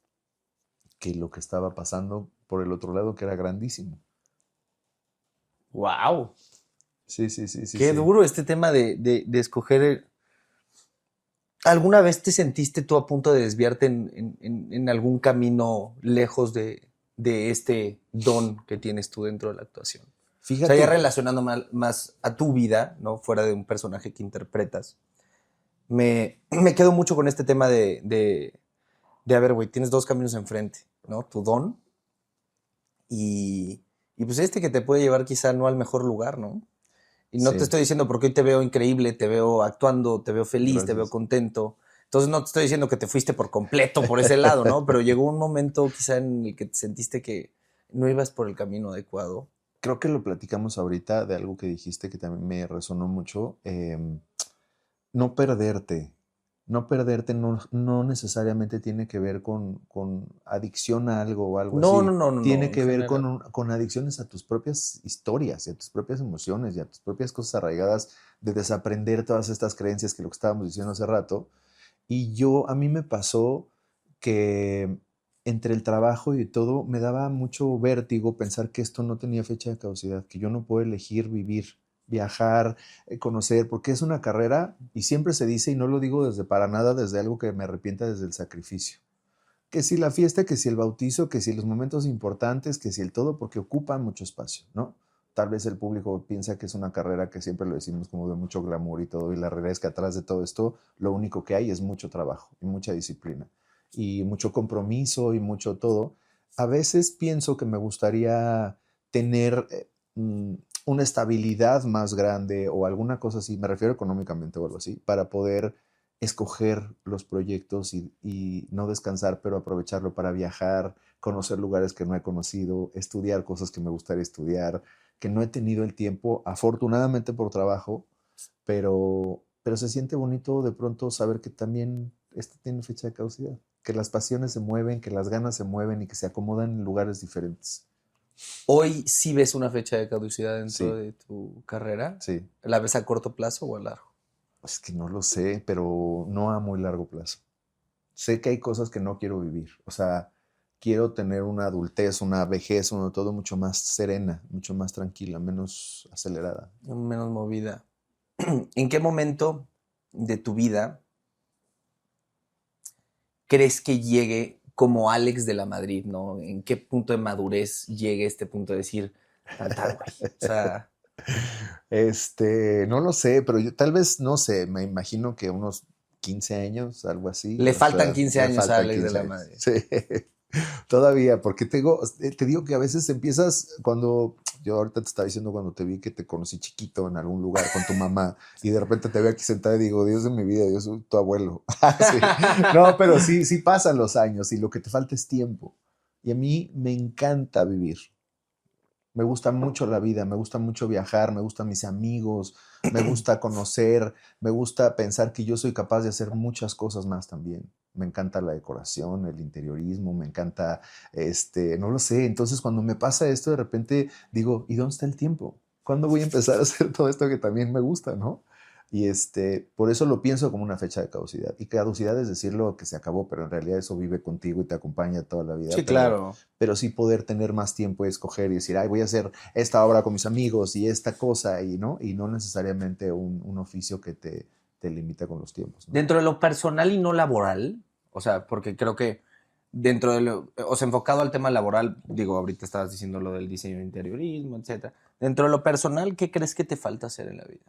que lo que estaba pasando por el otro lado, que era grandísimo. ¡Wow! Sí, sí, sí, sí, Qué sí. duro este tema de escoger. ¿Alguna vez te sentiste tú a punto de desviarte en algún camino lejos de este don que tienes tú dentro de la actuación? O sea, ya Fíjate, relacionando más a tu vida, ¿no? Fuera de un personaje que interpretas. Me quedo mucho con este tema de a ver, güey, tienes dos caminos enfrente, ¿no? Tu don y pues este que te puede llevar quizá no al mejor lugar, ¿no? Y no te sí, estoy diciendo porque hoy te veo increíble, te veo actuando, te veo feliz, te veo gracias. contento. Entonces no te estoy diciendo que te fuiste por completo por ese lado, ¿no? Pero llegó un momento quizá en el que te sentiste que no ibas por el camino adecuado. Creo que lo platicamos ahorita de algo que dijiste que también me resonó mucho. No perderte. No perderte no necesariamente tiene que ver con adicción a algo o algo No, no, así. no, no, Tiene no, en que ver general. con adicciones a tus propias historias y a tus propias emociones y a tus propias cosas arraigadas, de desaprender todas estas creencias, que lo que estábamos diciendo hace rato. A mí me pasó que entre el trabajo y todo, me daba mucho vértigo pensar que esto no tenía fecha de caducidad, que yo no puedo elegir vivir, viajar, conocer, porque es una carrera y siempre se dice, y no lo digo desde para nada, desde algo que me arrepienta, desde el sacrificio. Que si la fiesta, que si el bautizo, que si los momentos importantes, que si el todo, porque ocupan mucho espacio, ¿no? Tal vez el público piensa que es una carrera que siempre lo decimos como de mucho glamour y todo, y la realidad es que atrás de todo esto lo único que hay es mucho trabajo y mucha disciplina y mucho compromiso y mucho todo. A veces pienso que me gustaría tener una estabilidad más grande o alguna cosa así, me refiero económicamente o algo así, para poder escoger los proyectos y no descansar, pero aprovecharlo para viajar, conocer lugares que no he conocido, estudiar cosas que me gustaría estudiar, que no he tenido el tiempo, afortunadamente por trabajo, pero se siente bonito de pronto saber que también esto tiene fecha de caducidad, que las pasiones se mueven, que las ganas se mueven y que se acomodan en lugares diferentes. ¿Hoy sí ves una fecha de caducidad dentro Sí, de tu carrera? sí. ¿La ves a corto plazo o a largo? Es que no lo sé, pero no a muy largo plazo. Sé que hay cosas que no quiero vivir. O sea, quiero tener una adultez, una vejez, uno todo mucho más serena, mucho más tranquila, menos acelerada. Menos movida. ¿En qué momento de tu vida crees que llegue como Alex de la Madrid, ¿no? ¿En qué punto de madurez llegue este punto de decir, tan, güey? O sea, No lo sé, pero yo tal vez, no sé, me imagino que unos 15 años, algo así. le O faltan sea, 15 me años a faltan Alex de 15 la años. Madrid. Sí, todavía, porque te digo que a veces empiezas cuando, yo ahorita te estaba diciendo cuando te vi que te conocí chiquito en algún lugar con tu mamá y de repente te veo aquí sentada y digo, Dios de mi vida, yo soy tu abuelo. Sí. No, pero sí, sí pasan los años y lo que te falta es tiempo. Y a mí me encanta vivir. Me gusta mucho la vida, me gusta mucho viajar, me gustan mis amigos, me gusta conocer, me gusta pensar que yo soy capaz de hacer muchas cosas más también. Me encanta la decoración, el interiorismo, me encanta, no lo sé. Entonces cuando me pasa esto, de repente digo, ¿y dónde está el tiempo? ¿Cuándo voy a empezar a hacer todo esto que también me gusta, no? Y por eso lo pienso como una fecha de caducidad. Y caducidad es decirlo que se acabó, pero en realidad eso vive contigo y te acompaña toda la vida. Sí, claro. Pero sí poder tener más tiempo y escoger y decir, ay, voy a hacer esta obra con mis amigos y esta cosa, y no necesariamente un oficio que te limita con los tiempos, ¿no? Dentro de lo personal y no laboral, o sea, porque creo que dentro de lo, o sea, enfocado al tema laboral, digo, ahorita estabas diciendo lo del diseño de interiorismo, etcétera. Dentro de lo personal, ¿qué crees que te falta hacer en la vida?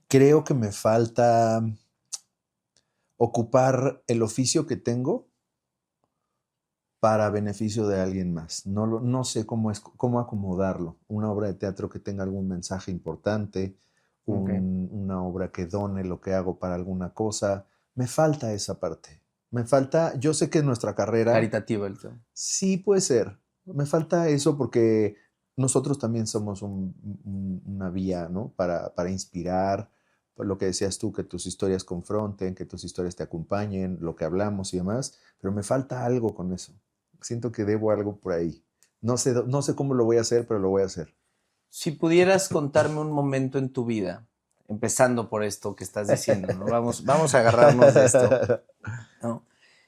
Creo que me falta ocupar el oficio que tengo para beneficio de alguien más. No sé cómo acomodarlo. Una obra de teatro que tenga algún mensaje importante, Okay. una obra que done lo que hago para alguna cosa. Me falta esa parte. Me falta, yo sé que nuestra carrera, Caritativo el tema. sí puede ser. Me falta eso porque nosotros también somos una vía, ¿no? Para inspirar, por lo que decías tú, que tus historias confronten, que tus historias te acompañen, lo que hablamos y demás, pero me falta algo con eso. Siento que debo algo por ahí. No sé cómo lo voy a hacer, pero lo voy a hacer. Si pudieras contarme un momento en tu vida, empezando por esto que estás diciendo, ¿no? Vamos a agarrarnos de esto, ¿no?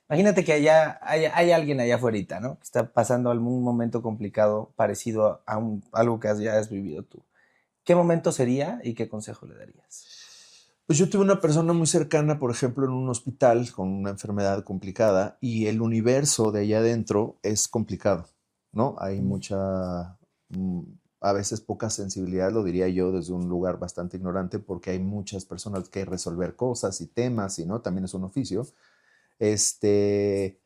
Imagínate que hay alguien allá afuera, ¿no? Que está pasando algún momento complicado parecido a algo que ya has vivido tú. ¿Qué momento sería y qué consejo le darías? Pues yo tuve una persona muy cercana, por ejemplo, en un hospital con una enfermedad complicada y el universo de allá adentro es complicado, ¿no? Hay mucha, a veces poca sensibilidad, lo diría yo, desde un lugar bastante ignorante, porque hay muchas personas que resolver cosas y temas y, ¿no? También es un oficio. Este,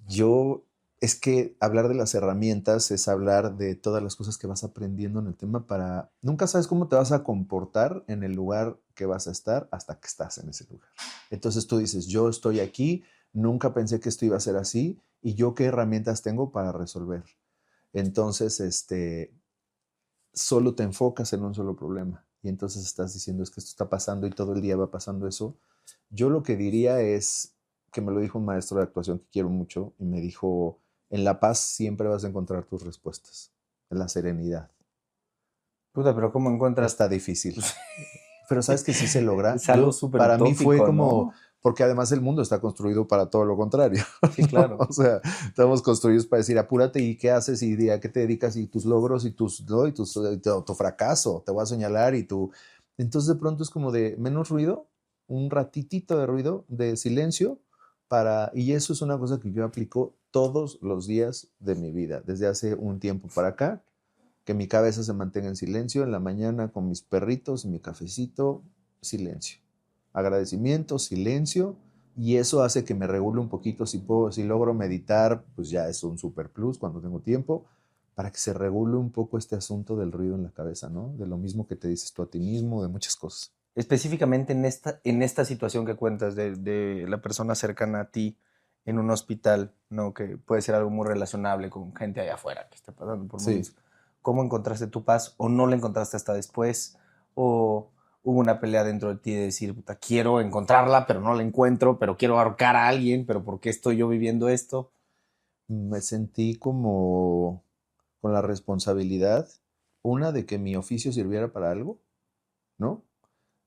yo, es que hablar de las herramientas es hablar de todas las cosas que vas aprendiendo en el tema para, nunca sabes cómo te vas a comportar en el lugar que vas a estar hasta que estás en ese lugar. Entonces tú dices, yo estoy aquí, nunca pensé que esto iba a ser así y yo qué herramientas tengo para resolver. Entonces, solo te enfocas en un solo problema y entonces estás diciendo es que esto está pasando y todo el día va pasando eso. Yo lo que diría es que me lo dijo un maestro de actuación que quiero mucho y me dijo, en la paz siempre vas a encontrar tus respuestas, en la serenidad. Puta, pero ¿cómo encuentras? Está difícil, pero sabes que sí se logra. Es algo súper Para mí fue utópico, como, ¿no? Porque además el mundo está construido para todo lo contrario. Sí, claro. O sea, estamos construidos para decir, apúrate y qué haces y a qué te dedicas y tus logros y ¿no? Tu fracaso, te voy a señalar y tú. Entonces de pronto es como de menos ruido, un ratitito de ruido, de silencio, y eso es una cosa que yo aplico todos los días de mi vida, desde hace un tiempo para acá, que mi cabeza se mantenga en silencio en la mañana con mis perritos y mi cafecito, silencio. Agradecimiento, silencio, y eso hace que me regule un poquito. Si logro meditar, pues ya es un super plus cuando tengo tiempo, para que se regule un poco este asunto del ruido en la cabeza, ¿no? De lo mismo que te dices tú a ti mismo, de muchas cosas. Específicamente en esta situación que cuentas de la persona cercana a ti en un hospital, ¿no? Que puede ser algo muy relacionable con gente allá afuera que está pasando por Sí. momentos. ¿Cómo encontraste tu paz? ¿O no la encontraste hasta después? ¿O hubo una pelea dentro de ti de decir, puta, quiero encontrarla, pero no la encuentro, pero quiero ahorcar a alguien, pero ¿por qué estoy yo viviendo esto? Me sentí como con la responsabilidad, una, de que mi oficio sirviera para algo, ¿no?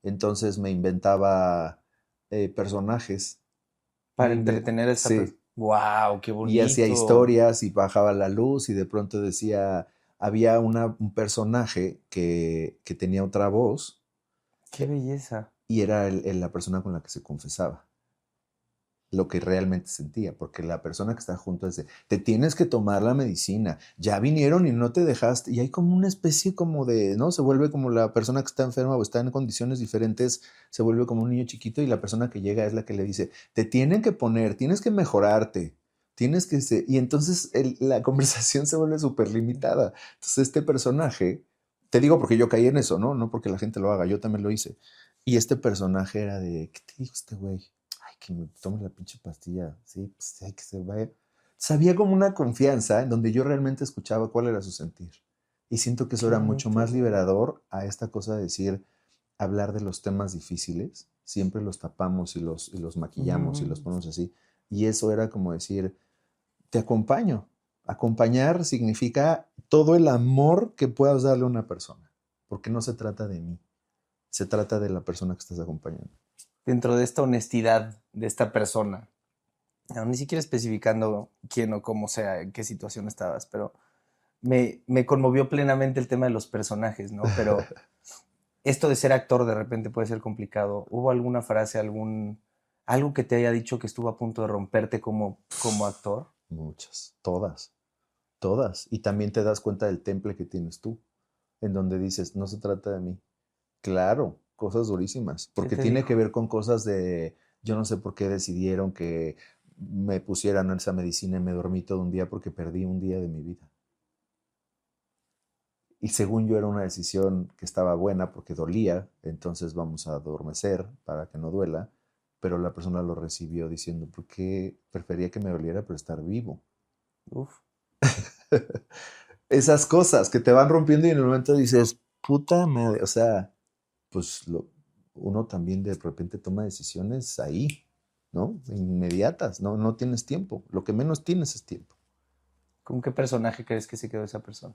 Entonces me inventaba personajes. Para entretener a esta persona. Sí, ¡Wow! ¡Qué y hacía bonito! historias y bajaba la luz y de pronto decía, había un personaje que tenía otra voz ¡Qué belleza! y era la persona con la que se confesaba lo que realmente sentía, porque la persona que está junto es de, te tienes que tomar la medicina, ya vinieron y no te dejaste, y hay como una especie como de, ¿no? Se vuelve como la persona que está enferma o está en condiciones diferentes, se vuelve como un niño chiquito y la persona que llega es la que le dice, te tienen que poner, tienes que mejorarte, tienes que ser, y entonces la conversación se vuelve súper limitada. Entonces este personaje, te digo porque yo caí en eso, ¿no? No porque la gente lo haga, yo también lo hice. Y este personaje era de, ¿qué te dijo este güey? Ay, que me tome la pinche pastilla, sí, pues hay que se vaya. Sabía como una confianza en donde yo realmente escuchaba cuál era su sentir. Y siento que eso ¡Qué era mucho más bonito! liberador a esta cosa de decir, hablar de los temas difíciles, siempre los tapamos y los maquillamos y los Mm. ponemos así. Y eso era como decir, te acompaño. Acompañar significa todo el amor que puedas darle a una persona, porque no se trata de mí, se trata de la persona que estás acompañando. Dentro de esta honestidad de esta persona, ni siquiera especificando quién o cómo sea, en qué situación estabas, pero me conmovió plenamente el tema de los personajes, ¿no? Pero esto de ser actor de repente puede ser complicado. ¿Hubo alguna frase, algo que te haya dicho que estuvo a punto de romperte como actor? Muchas, todas, todas. Y también te das cuenta del temple que tienes tú, en donde dices, no se trata de mí. Claro, cosas durísimas, ¿Qué porque te tiene que dijo? ver con cosas de, yo no sé por qué decidieron que me pusieran esa medicina y me dormí todo un día porque perdí un día de mi vida. Y según yo era una decisión que estaba buena porque dolía, entonces vamos a adormecer para que no duela, pero la persona lo recibió diciendo, ¿por qué prefería que me doliera pero estar vivo? Uf. Esas cosas que te van rompiendo y en el momento dices, puta madre, o sea, pues uno también de repente toma decisiones ahí, ¿no? Inmediatas, no, no tienes tiempo, lo que menos tienes es tiempo. ¿Con qué personaje crees que se quedó esa persona?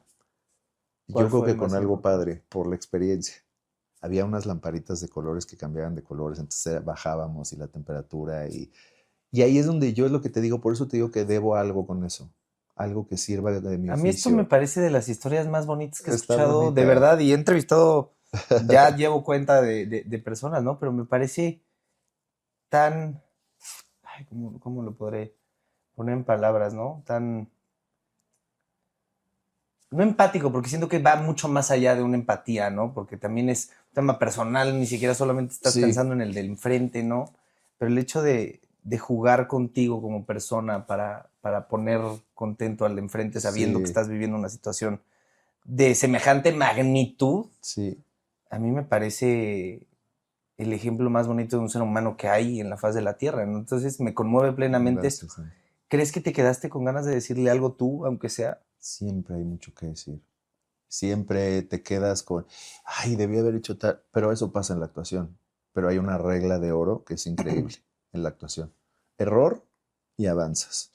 Yo ¿Cuál creo fue que el con más algo importante? padre, por la experiencia. Había unas lamparitas de colores que cambiaban de colores, entonces bajábamos y la temperatura y ahí es donde yo es lo que te digo, por eso te digo que debo algo con eso, algo que sirva de mi A mí esto me oficio. parece de las historias más bonitas que he Está escuchado, de bonita. verdad, y he entrevistado, ya llevo cuenta de personas, ¿no? Pero me parece tan, ay, ¿cómo lo podré poner en palabras, ¿no? Tan, no empático, porque siento que va mucho más allá de una empatía, ¿no? Porque también es un tema personal, ni siquiera solamente estás Sí, pensando en el del enfrente, ¿no? Pero el hecho de jugar contigo como persona para poner contento al de enfrente sabiendo que sí, estás viviendo una situación de semejante magnitud, sí. a mí me parece el ejemplo más bonito de un ser humano que hay en la faz de la Tierra, ¿no? Entonces me conmueve plenamente esto. Gracias, Ángel. ¿Crees que te quedaste con ganas de decirle algo tú, aunque sea? Siempre hay mucho que decir. Siempre te quedas con, ay, debí haber hecho tal, pero eso pasa en la actuación. Pero hay una regla de oro que es increíble en la actuación. Error y avanzas.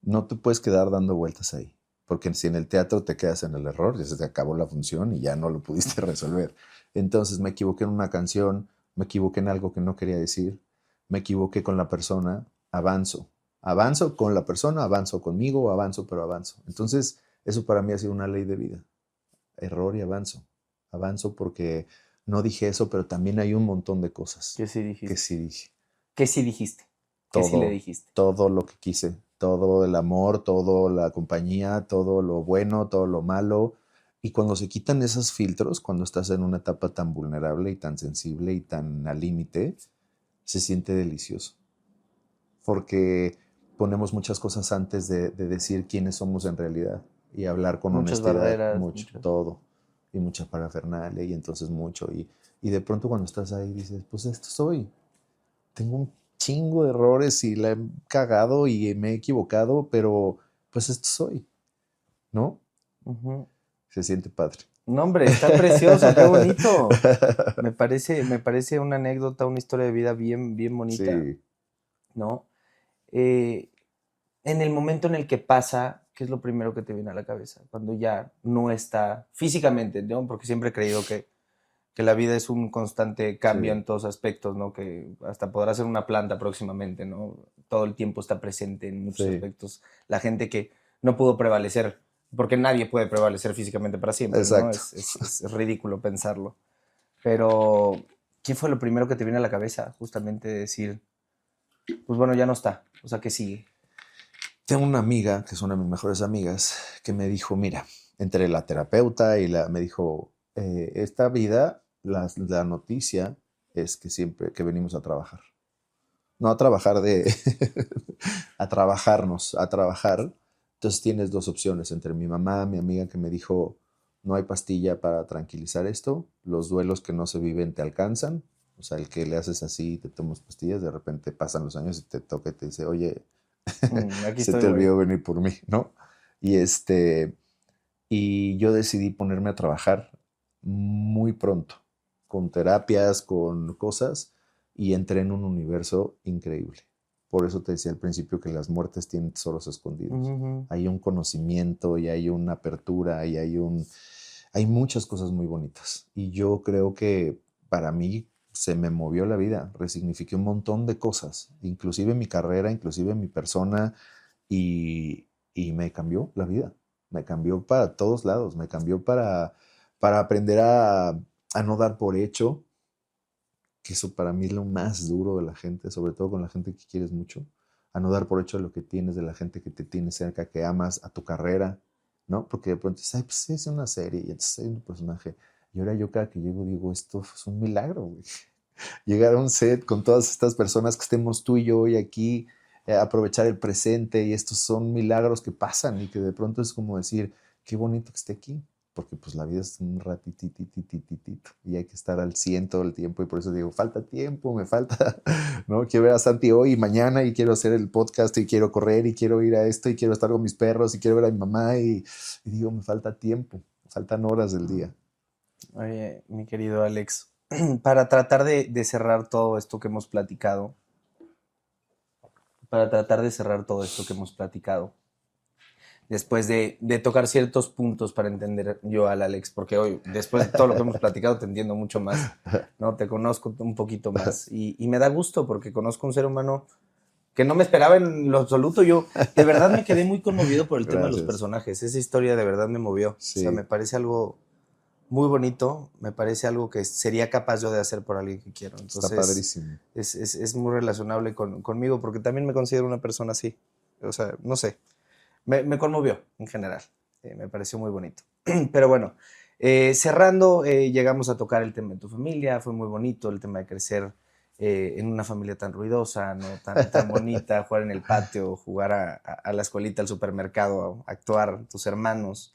No te puedes quedar dando vueltas ahí, porque si en el teatro te quedas en el error, ya se te acabó la función y ya no lo pudiste resolver. Entonces me equivoqué en una canción, me equivoqué en algo que no quería decir, me equivoqué con la persona, avanzo. Avanzo con la persona, avanzo conmigo, avanzo, pero avanzo. Entonces, eso para mí ha sido una ley de vida. Error y avanzo. Avanzo porque no dije eso, pero también hay un montón de cosas ¿Qué sí que dijiste? sí dije. ¿Qué sí dijiste? ¿Qué sí le Todo, dijiste? todo lo que quise, todo el amor, todo la compañía, todo lo bueno, todo lo malo. Y cuando se quitan esos filtros, cuando estás en una etapa tan vulnerable y tan sensible y tan al límite, se siente delicioso. Porque ponemos muchas cosas antes de decir quiénes somos en realidad y hablar con Muchas honestidad, barreras, mucho, muchas. todo, y mucha parafernalia, y entonces mucho. Y de pronto cuando estás ahí dices, pues esto soy. Tengo un chingo de errores y la he cagado y me he equivocado, pero pues esto soy, ¿no? Ujú. Se siente padre. No, hombre, está precioso, qué bonito. Me parece una anécdota, una historia de vida bien, bien bonita, Sí, ¿no? Eh, en el momento en el que pasa, ¿qué es lo primero que te viene a la cabeza? Cuando ya no está físicamente, ¿no? Porque siempre he creído que la vida es un constante cambio sí, en todos aspectos, ¿no? Que hasta podrá ser una planta próximamente, ¿no? Todo el tiempo está presente en muchos sí, aspectos. La gente que no pudo prevalecer, porque nadie puede prevalecer físicamente para siempre, ¿no? exacto. Es ridículo pensarlo. Pero, ¿qué fue lo primero que te viene a la cabeza? Justamente decir, pues bueno, ya no está. O sea, ¿qué sigue? Tengo una amiga, que es una de mis mejores amigas, que me dijo, mira, entre la terapeuta y me dijo, esta vida, la noticia es que siempre que venimos a trabajar, no a trabajar a trabajarnos, a trabajar. Entonces tienes dos opciones entre mi mamá, mi amiga que me dijo, no hay pastilla para tranquilizar esto, los duelos que no se viven te alcanzan, o sea, el que le haces así, te tomas pastillas, de repente pasan los años y te toca y te dice, oye, Aquí se estoy, te güey. olvidó venir por mí, ¿no? Y y yo decidí ponerme a trabajar muy pronto, con terapias, con cosas, y entré en un universo increíble. Por eso te decía al principio que las muertes tienen tesoros escondidos. Ujú. Hay un conocimiento y hay una apertura y hay muchas cosas muy bonitas. Y yo creo que para mí se me movió la vida, resignifiqué un montón de cosas, inclusive mi carrera, inclusive mi persona, y me cambió la vida. Me cambió para todos lados, me cambió para aprender a no dar por hecho, que eso para mí es lo más duro de la gente, sobre todo con la gente que quieres mucho, a no dar por hecho lo que tienes, de la gente que te tiene cerca, que amas, a tu carrera, ¿no? Porque de pronto dices, ay, pues sí, es una serie y entonces hay un personaje. Y ahora yo cada que llego digo, esto es un milagro, güey. Llegar a un set con todas estas personas que estemos tú y yo hoy aquí, aprovechar el presente, y estos son milagros que pasan y que de pronto es como decir, qué bonito que esté aquí, porque pues la vida es un ratitititititito y hay que estar al 100 todo el tiempo, y por eso digo, falta tiempo, me falta, ¿no? Quiero ver a Santi hoy y mañana, y quiero hacer el podcast y quiero correr y quiero ir a esto y quiero estar con mis perros y quiero ver a mi mamá, y digo, me falta tiempo, faltan horas del día. Oye, mi querido Alex, para tratar de cerrar todo esto que hemos platicado, para tratar de cerrar todo esto que hemos platicado, después de tocar ciertos puntos para entender yo al Alex, porque hoy, después de todo lo que hemos platicado, te entiendo mucho más, ¿no? Te conozco un poquito más y me da gusto porque conozco un ser humano que no me esperaba en lo absoluto. Yo de verdad me quedé muy conmovido por el tema de los Gracias. personajes. Esa historia de verdad me movió. O sea, me Sí, parece algo muy bonito, me parece algo que sería capaz yo de hacer por alguien que quiero. está Entonces, padrísimo. es muy relacionable conmigo porque también me considero una persona así. O sea, no sé, me conmovió en general. Me pareció muy bonito. Pero bueno, cerrando, llegamos a tocar el tema de tu familia. Fue muy bonito el tema de crecer en una familia tan ruidosa, ¿no? Tan bonita, jugar en el patio, jugar a la escuelita, al supermercado, actuar, tus hermanos.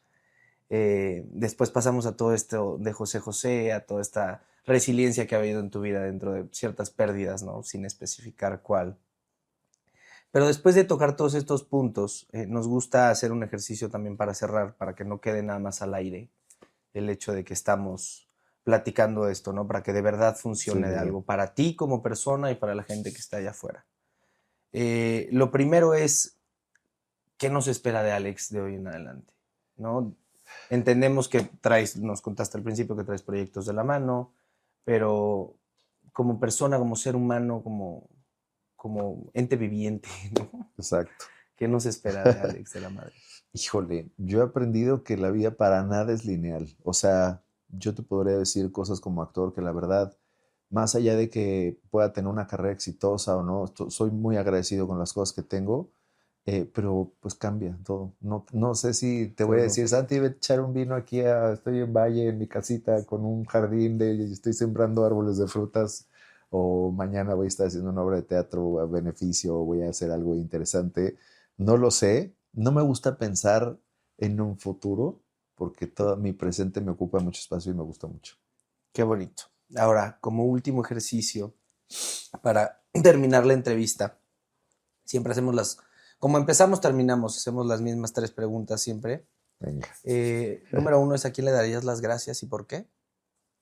Después pasamos a todo esto de José José, a toda esta resiliencia que ha habido en tu vida dentro de ciertas pérdidas, ¿no? Sin especificar cuál. Pero después de tocar todos estos puntos, nos gusta hacer un ejercicio también para cerrar, para que no quede nada más al aire el hecho de que estamos platicando esto, ¿no? Para que de verdad Sí, funcione de claro. algo para ti como persona y para la gente que está allá afuera. Lo primero es, ¿qué nos espera de Alex de hoy en adelante? ¿No? Entendemos que traes, nos contaste al principio que traes proyectos de la mano, pero como persona, como ser humano, como como ente viviente, ¿no? Exacto. ¿Qué nos espera de Alex de la Madrid? Híjole, yo he aprendido que la vida para nada es lineal. O sea, yo te podría decir cosas como actor que la verdad, más allá de que pueda tener una carrera exitosa o no, soy muy agradecido con las cosas que tengo, pero pues cambia todo. No sé si te voy a decir, Santi, ve a echar un vino aquí, estoy en Valle, en mi casita, con un jardín, estoy sembrando árboles de frutas, o mañana voy a estar haciendo una obra de teatro a beneficio, o voy a hacer algo interesante. No lo sé, no me gusta pensar en un futuro, porque todo mi presente me ocupa mucho espacio y me gusta mucho. Qué bonito. Ahora, como último ejercicio, para terminar la entrevista, siempre hacemos como empezamos, terminamos, hacemos las mismas 3 preguntas siempre. Venga. Número 1 es ¿a quién le darías las gracias y por qué?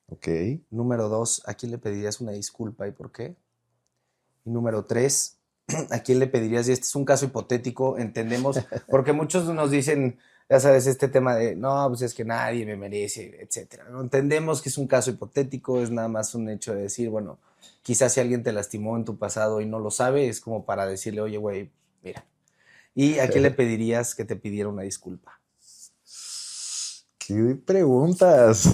Ok. Número 2, ¿a quién le pedirías una disculpa y por qué? Y número 3, ¿a quién le pedirías? Y este es un caso hipotético, entendemos, porque muchos nos dicen, ya sabes, este tema de, no, pues es que nadie me merece, etcétera. ¿No? Entendemos que es un caso hipotético, es nada más un hecho de decir, bueno, quizás si alguien te lastimó en tu pasado y no lo sabe, es como para decirle, oye, güey, mira. ¿Y a quién le pedirías que te pidiera una disculpa? ¿Qué preguntas?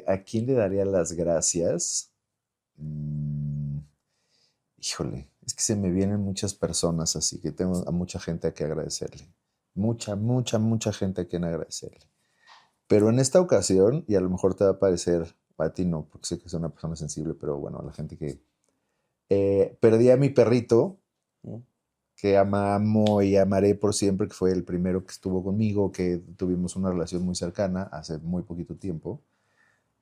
¿A quién le daría las gracias? Híjole, es que se me vienen muchas personas, así que tengo a mucha gente a que agradecerle. Mucha gente a quien agradecerle. Pero en esta ocasión, y a lo mejor te va a parecer, a ti no, porque sé que soy una persona sensible, pero bueno, a la gente que... perdí a mi perrito, ¿Mm? que amo y amaré por siempre, que fue el primero que estuvo conmigo, que tuvimos una relación muy cercana hace muy poquito tiempo.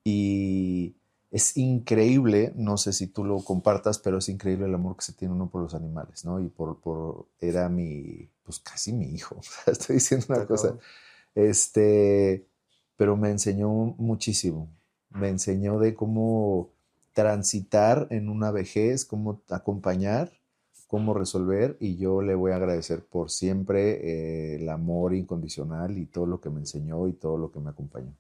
Y es increíble, no sé si tú lo compartas, pero es increíble el amor que se tiene uno por los animales, ¿no? Y era pues casi mi hijo. Estoy diciendo una cosa. Pero me enseñó muchísimo. Me enseñó de cómo transitar en una vejez, cómo acompañar, cómo resolver, y yo le voy a agradecer por siempre el amor incondicional y todo lo que me enseñó y todo lo que me acompañó.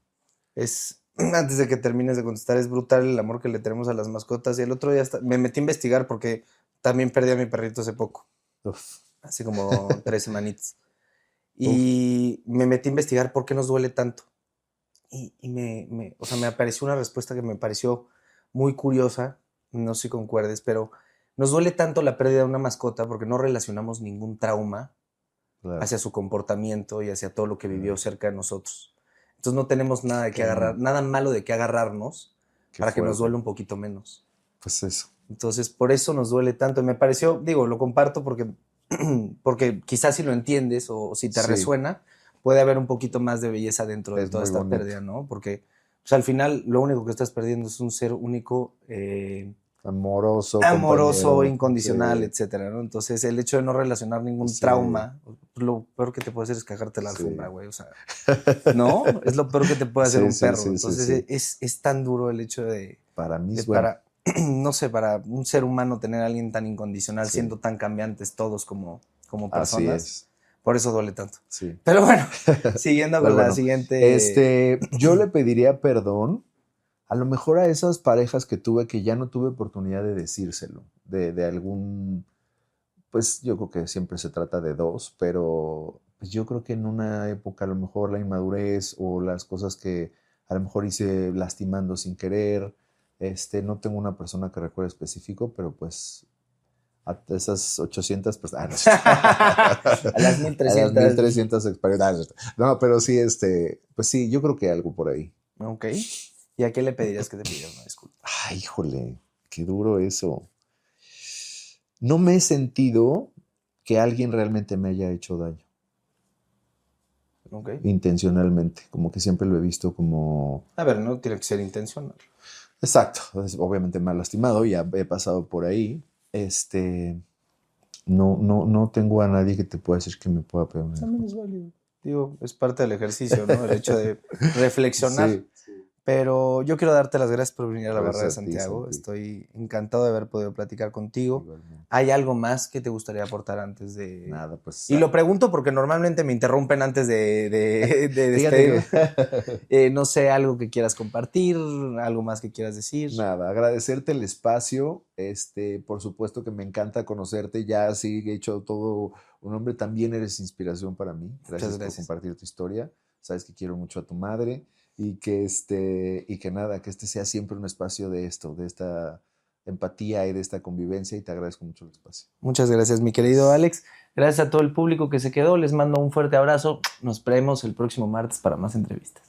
Antes de que termines de contestar, es brutal el amor que le tenemos a las mascotas. Y el otro día me metí a investigar porque también perdí a mi perrito hace poco, Uf, hace como 3 semanitas. uf, Y me metí a investigar por qué nos duele tanto. Y o sea, me apareció una respuesta que me pareció muy curiosa, no sé si concuerdes, pero nos duele tanto la pérdida de una mascota porque no relacionamos ningún trauma claro, hacia su comportamiento y hacia todo lo que vivió claro. cerca de nosotros. Entonces no tenemos nada de qué agarrar, nada malo de qué agarrarnos Qué para que nos fuerte. duele un poquito menos. Pues eso. Entonces, por eso nos duele tanto. Me pareció, digo, lo comparto porque quizás si lo entiendes o si te Sí, resuena, puede haber un poquito más de belleza dentro de es toda muy esta bonito. pérdida, ¿no? Porque pues, al final lo único que estás perdiendo es un ser único, Amoroso, amoroso, compañero. incondicional, Sí, etcétera, ¿no? Entonces, el hecho de no relacionar ningún sí, trauma, lo peor que te puede hacer es cagarte la alfombra, sí. güey. O sea, ¿no? Es lo peor que te puede hacer Sí, un sí, perro. sí, sí, Entonces, sí. es tan duro el hecho Para mí de es bueno. para, no sé, para un ser humano tener a alguien tan incondicional, Sí, siendo tan cambiantes todos como así personas. es. Por eso duele tanto. Sí. Pero bueno, siguiendo Pero con la bueno, siguiente. yo le pediría perdón a lo mejor a esas parejas que tuve que ya no tuve oportunidad de decírselo, de algún, pues yo creo que siempre se trata de dos, pero pues yo creo que en una época a lo mejor la inmadurez o las cosas que a lo mejor hice lastimando sin querer, no tengo una persona que recuerde específico, pero pues a esas 800 personas, A las a las 1300. 1300 experiencias. No, pero sí, pues sí, yo creo que algo por ahí. Ok. ¿Y a qué le pedirías que te pidiera una disculpa? Ay, híjole, qué duro eso. No me he sentido que alguien realmente me haya hecho daño, Ok. intencionalmente, como que siempre lo he visto como... A ver, no tiene que ser intencional. Exacto, obviamente me ha lastimado, ya he pasado por ahí. No tengo a nadie que te pueda decir que me pueda pedir una También disculpa. es válido. Digo, es parte del ejercicio, ¿no? El hecho de reflexionar. Sí, Pero yo quiero darte las gracias por venir a la Barra de Gracias a ti, Santiago. Santi. Estoy encantado de haber podido platicar contigo. Igualmente. ¿Hay algo más que te gustaría aportar antes de...? Nada, pues. Y lo pregunto porque normalmente me interrumpen antes de despedirme. Fíjate que. No sé, algo que quieras compartir, algo más que quieras decir. Nada, agradecerte el espacio. Por supuesto que me encanta conocerte. Ya así he hecho todo un hombre. También eres inspiración para mí. Gracias por Gracias. compartir tu historia. Sabes que quiero mucho a tu madre y que nada, que este sea siempre un espacio de esto, de esta empatía y de esta convivencia. Y te agradezco mucho el espacio. Muchas gracias, mi querido Alex. Gracias a todo el público que se quedó. Les mando un fuerte abrazo. Nos vemos el próximo martes para más entrevistas.